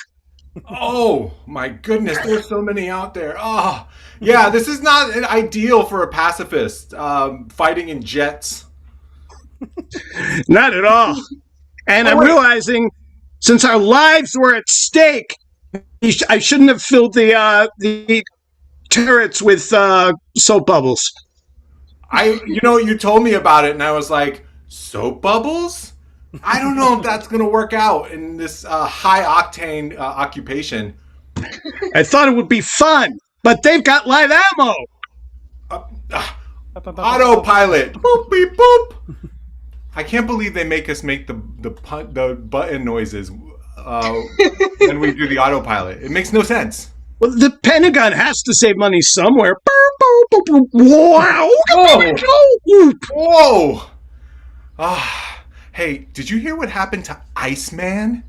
Oh, my goodness. There's so many out there. Oh, yeah, this is not ideal for a pacifist fighting in jets. Not at all. And I'm realizing, since our lives were at stake, I shouldn't have filled the turrets with soap bubbles. You told me about it, and I was like, soap bubbles? I don't know if that's going to work out in this high-octane occupation. I thought it would be fun, but they've got live ammo. Autopilot. Boop beep boop. I can't believe they make us make the button noises when we do the autopilot. It makes no sense. Well, the Pentagon has to save money somewhere. Wow! Whoa! Whoa! Hey, did you hear what happened to Iceman?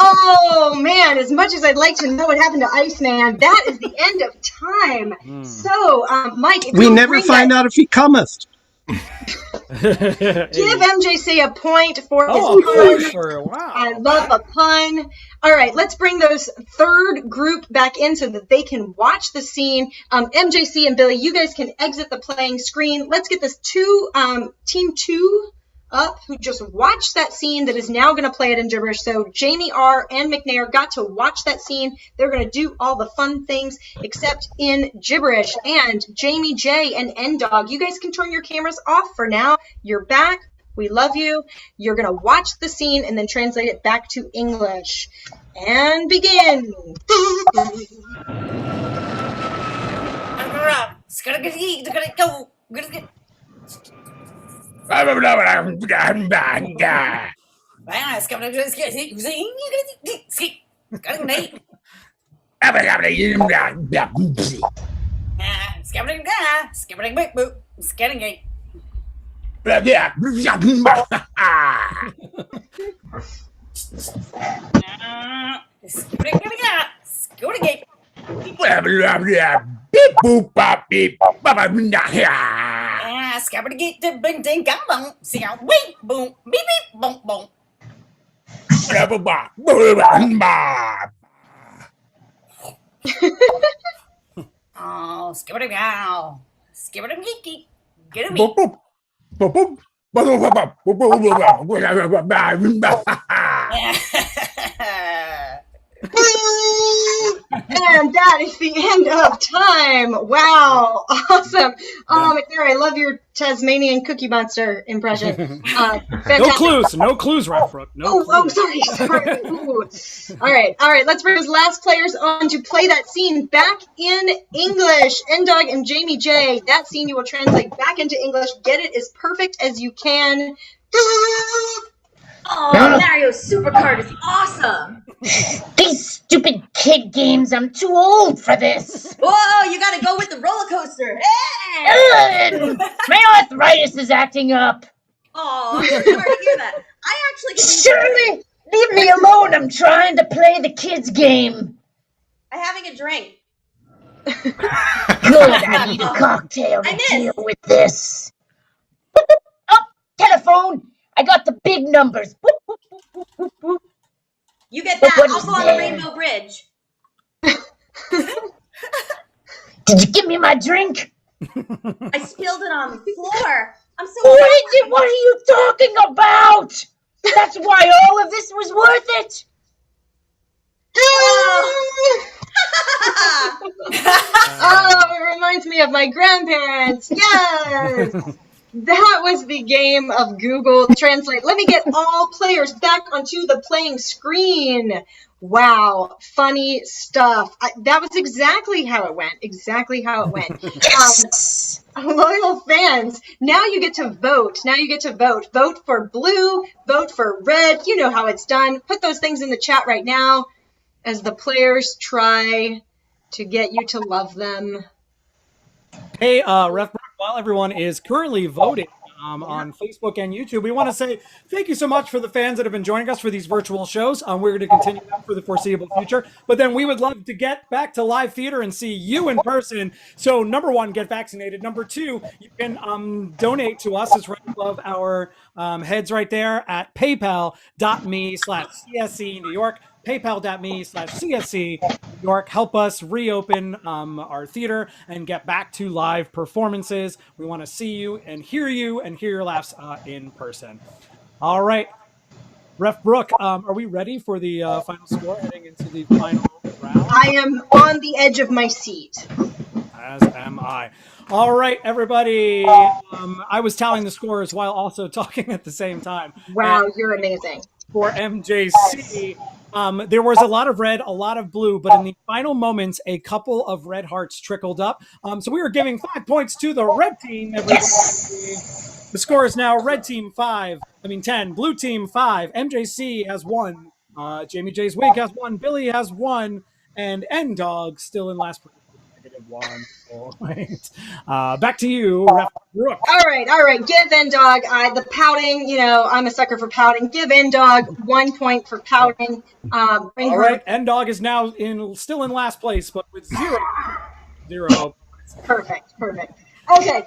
Oh man, as much as I'd like to know what happened to Iceman, that is the end of time. So, Mike, if We never find out if he cometh. Give MJC a point for his Oh, pun. sure. Wow. I love a pun. All right, let's bring those third group back in so that they can watch the scene. MJC and Billy, you guys can exit the playing screen. Let's get this team 2 up who just watched that scene that is now going to play it in gibberish. So Jamie R. and McNair got to watch that scene. They're going to do all the fun things except in gibberish. And Jamie J. and N-Dog, you guys can turn your cameras off for now. You're back. We love you. You're going to watch the scene and then translate it back to English. And begin. Oh, skibbity meow. Skibbity geeky. Get me. And that is the end of time. Wow. Awesome. McNair, I love your Tasmanian Cookie Monster impression. Fantastic. No clues, Ralph. No clues. Sorry. Ooh. All right. Let's bring those last players on to play that scene back in English. N-Dog and Jamie J. That scene you will translate back into English. Get it as perfect as you can. Oh, Mario Supercard is awesome. These stupid kid games, I'm too old for this. Whoa, you gotta go with the roller coaster. Hey! Ugh, my arthritis is acting up. Oh, I'm sorry to hear that. I actually can Shirley, leave me alone. I'm trying to play the kids game. I'm having a drink. Good, I need a cocktail to deal with this. Oh, telephone. I got the big numbers. Boop, boop, boop, boop, boop. You get that. What I'll is go on the there? Rainbow Bridge. Did you give me my drink? I spilled it on the floor. I'm so What are you talking about? That's why all of this was worth it. Oh, it reminds me of my grandparents. Yes. That was the game of Google Translate. Let me get all players back onto the playing screen. Wow, funny stuff. That was exactly how it went. Yes. Loyal fans, now you get to vote. Vote for blue, vote for red. You know how it's done. Put those things in the chat right now as the players try to get you to love them. Hey, Ref, while everyone is currently voting on Facebook and YouTube, we want to say thank you so much for the fans that have been joining us for these virtual shows. We're going to continue that for the foreseeable future. But then we would love to get back to live theater and see you in person. So number one, get vaccinated. Number two, you can donate to us. It's right above our heads right there at paypal.me/CSC New York. PayPal.me/CSC New York. Help us reopen our theater and get back to live performances. We want to see you and hear your laughs in person. All right. Ref Brooke, are we ready for the final score heading into the final round? I am on the edge of my seat. As am I. All right, everybody. I was tallying the scores while also talking at the same time. Wow, you're amazing. for MJC. There was a lot of red, a lot of blue, but in the final moments, a couple of red hearts trickled up. So we were giving 5 points to the red team. Yes. The score is now red team 10, blue team 5. MJC has 1. Jamie J's Wig has 1. Billy has 1. And N-Dog still in last place. -1 point. Back to you, Ref Brooke. All right. Give N-Dog the pouting. I'm a sucker for pouting. Give N-Dog 1 point for pouting. All right, N-Dog is now still in last place, but with 0. Perfect. Okay,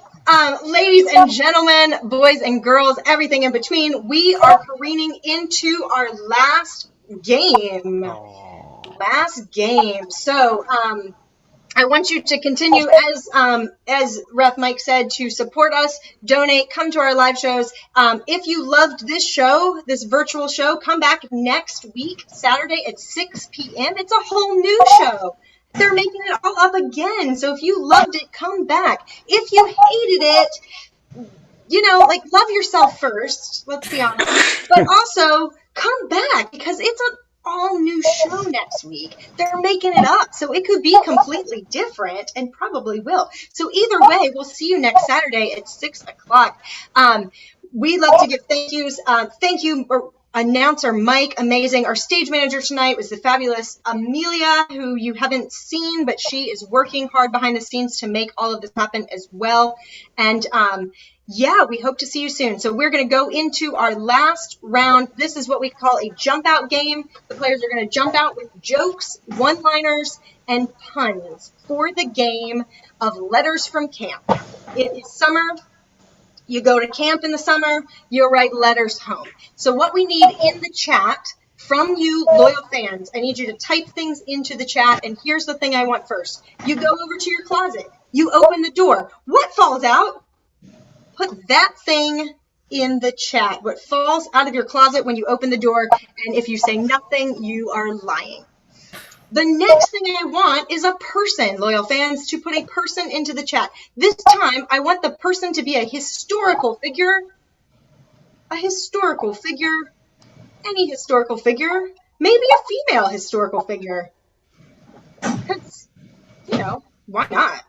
ladies and gentlemen, boys and girls, everything in between, we are careening into our last game. So, I want you to continue, as Ref Mike said, to support us, donate, come to our live shows. If you loved this show, this virtual show, come back next week, Saturday at 6 p.m. It's a whole new show. They're making it all up again. So if you loved it, come back. If you hated it, love yourself first, let's be honest. But also, come back, because it's an all-new show next week. They're making it up, so it could be completely different, and probably will. So either way, we'll see you next Saturday at 6 o'clock. We love to give thank yous. Thank you, announcer Mike, amazing. Our stage manager tonight was the fabulous Amelia, who you haven't seen, but she is working hard behind the scenes to make all of this happen as well. And we hope to see you soon. So we're going to go into our last round. This is what we call a jump out game. The players are going to jump out with jokes, one-liners, and puns for the game of Letters from Camp. It is summer. You go to camp in the summer, you write letters home. So what we need in the chat from you loyal fans, I need you to type things into the chat, and here's the thing I want first. You go over to your closet. You open the door. What falls out? Put that thing in the chat. What falls out of your closet when you open the door, and if you say nothing, you are lying. The next thing I want is a person, loyal fans, to put a person into the chat. This time, I want the person to be a historical figure. A historical figure. Any historical figure. Maybe a female historical figure. Because, why not?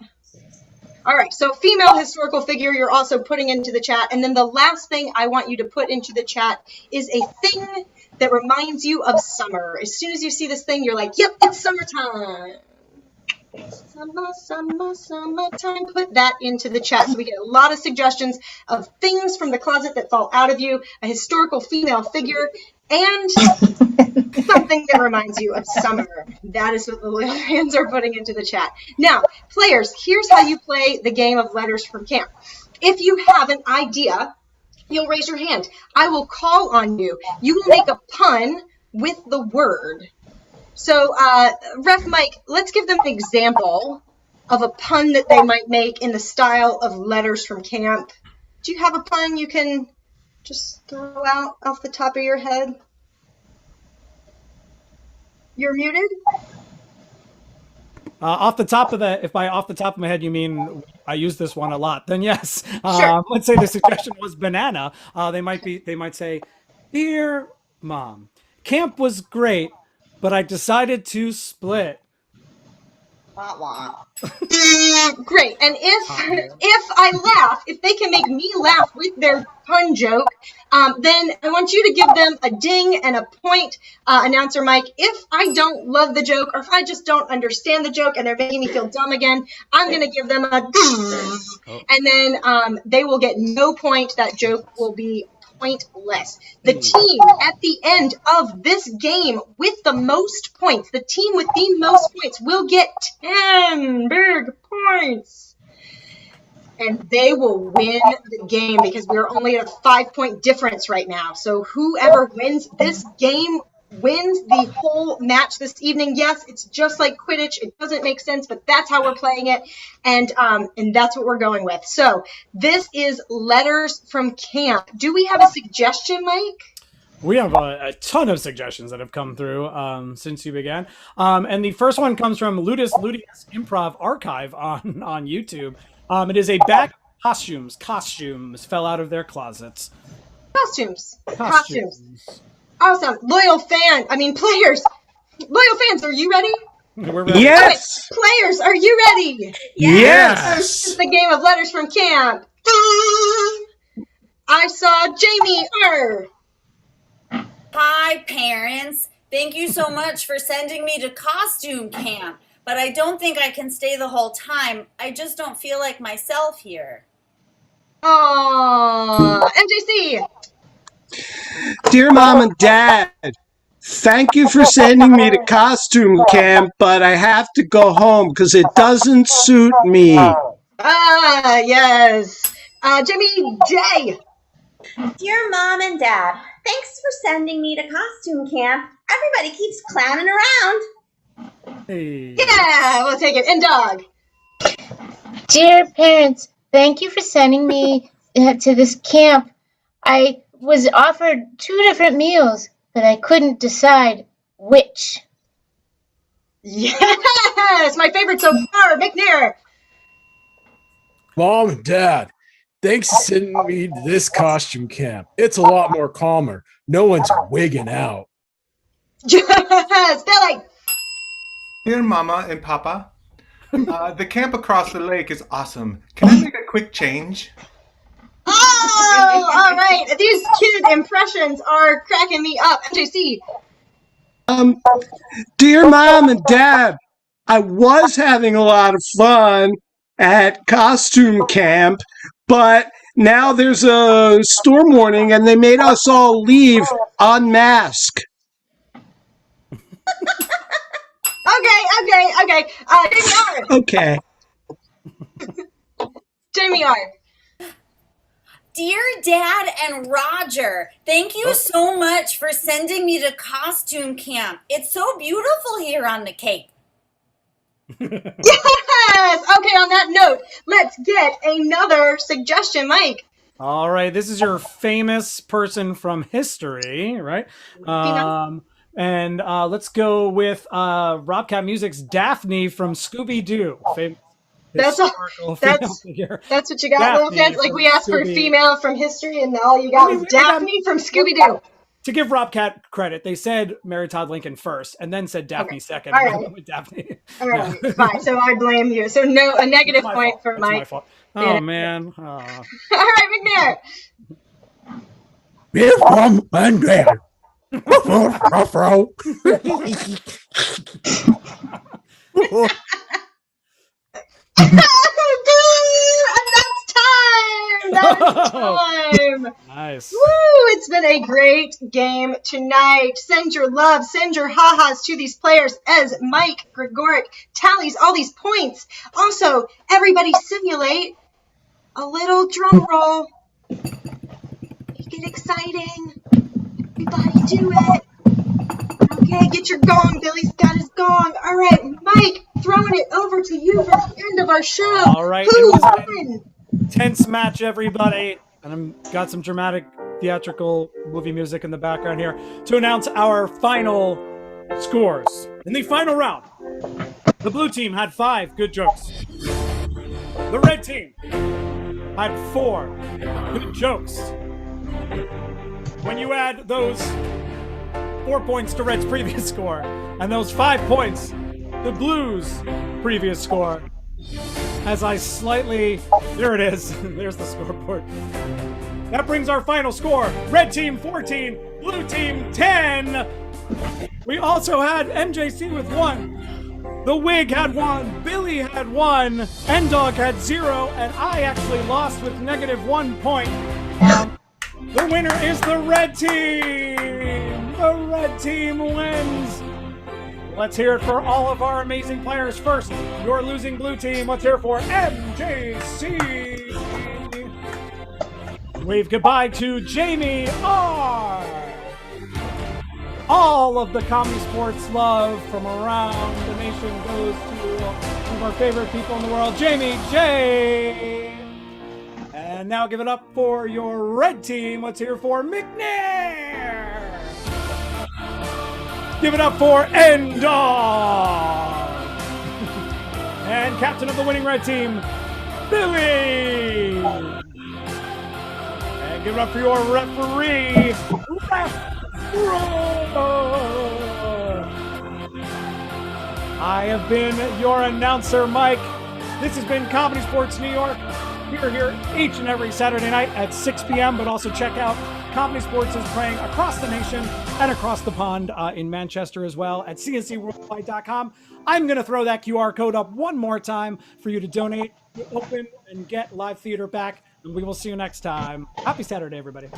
All right, so female historical figure you're also putting into the chat. And then the last thing I want you to put into the chat is a thing that reminds you of summer. As soon as you see this thing, you're like, yep, it's summertime. Summertime. Put that into the chat. So we get a lot of suggestions of things from the closet that fall out of you, a historical female figure, and something that reminds you of summer. That is what the loyal fans are putting into the chat. Now, players, here's how you play the game of Letters from Camp. If you have an idea, you'll raise your hand. I will call on you. You will make a pun with the word. So, Ref Mike, let's give them an example of a pun that they might make in the style of Letters from Camp. Do you have a pun you can just throw out off the top of your head? You're muted? Off the top of my head you mean I use this one a lot, then yes. Sure. Let's say the suggestion was banana. They might say, "Dear Mom, camp was great, but I decided to split." Great. And if they can make me laugh with their pun joke, then I want you to give them a ding and a point, announcer Mike. If I don't love the joke, or if I just don't understand the joke and they're making me feel dumb again, I'm going to give them a and then they will get no point. That joke will be pointless. The team at the end of this game with the most points, the team with the most points will get 10 big points. And they will win the game because we're only at a 5-point difference right now. So whoever wins this game wins the whole match this evening. Yes, it's just like Quidditch. It doesn't make sense, but that's how we're playing it. And that's what we're going with. So this is Letters from Camp. Do we have a suggestion, Mike? We have a ton of suggestions that have come through since you began. And the first one comes from Ludus Ludius Improv Archive on YouTube. It is a bag of costumes fell out of their closets. Costumes. Awesome. Players. Loyal fans, are you ready? We're ready. Yes. Okay, players, are you ready? Yes. This is the game of letters from camp. I saw Jamie R. Hi, parents. Thank you so much for sending me to costume camp. But I don't think I can stay the whole time. I just don't feel like myself here. Aww. MJC. Dear Mom and Dad, thank you for sending me to costume camp, but I have to go home because it doesn't suit me. Ah, yes. Jimmy J. Dear Mom and Dad, thanks for sending me to costume camp. Everybody keeps clowning around. Hey. Yeah, we'll take it. And Dog. Dear parents, thank you for sending me to this camp. I was offered 2 different meals, but I couldn't decide which. Yes, my favorite so far, McNair. Mom and Dad, thanks for sending me to this costume camp. It's a lot more calmer. No one's wigging out. Yes, Billy. Dear Mama and Papa, the camp across the lake is awesome. Can I make a quick change? Oh, all right. These kid impressions are cracking me up. MJC. Dear Mom and Dad, I was having a lot of fun at costume camp, but now there's a storm warning and they made us all leave en masse. Okay. Jamie R. Okay. Jamie R. Dear Dad and Roger, thank you so much for sending me to costume camp. It's so beautiful here on the Cape. Yes. Okay, on that note, let's get another suggestion, Mike. All right, this is your famous person from history, right? And let's go with Robcat Music's Daphne from Scooby-Doo. That's what you got, Daphne little fans. Like from we asked for Scooby. female from history, and all you got was Daphne from Scooby-Doo. To give Robcat credit, they said Mary Todd Lincoln first, and then said Daphne second. All and I right. went with Daphne. All right, fine. So I blame you. So no, a negative My point fault. for That's my Mike. fault. Yeah. Oh man. Oh. All right, McNair. Dear Mom and Dad. And that's time. Nice. Woo! It's been a great game tonight. Send your love, send your ha-has to these players as Mike Gregoric tallies all these points. Also, everybody simulate a little drum roll. Make it exciting. Everybody do it. Okay, get your gong. Billy's got his gong. All right, Mike, throwing it over to you for the end of our show. All right, Who it was a won? tense match, everybody. And I've got some dramatic theatrical movie music in the background here to announce our final scores. In the final round, the blue team had 5 good jokes. The red team had 4 good jokes. When you add those 4 points to Red's previous score and those 5 points to Blue's previous score, as I slightly, there it is, there's the scoreboard. That brings our final score. Red team 14, blue team 10. We also had MJC with 1. The Wig had 1, Billy had 1, N-Dog had 0, and I actually lost with -1 point. The winner is the red team! The red team wins! Let's hear it for all of our amazing players. First, your losing blue team. Let's hear it for MJC. Wave goodbye to Jamie R. All of the Comedy Sports love from around the nation goes to one of our favorite people in the world, Jamie J. And now give it up for your red team. Let's hear for McNair. Give it up for N-Dog. And captain of the winning red team, Billy. And give it up for your referee, Ref I have been your announcer, Mike. This has been Comedy Sports New York. We're here each and every Saturday night at 6 p.m., but also check out Comedy Sports is playing across the nation and across the pond in Manchester as well at cncworldwide.com. I'm going to throw that QR code up one more time for you to donate, to open, and get live theater back. And we will see you next time. Happy Saturday, everybody.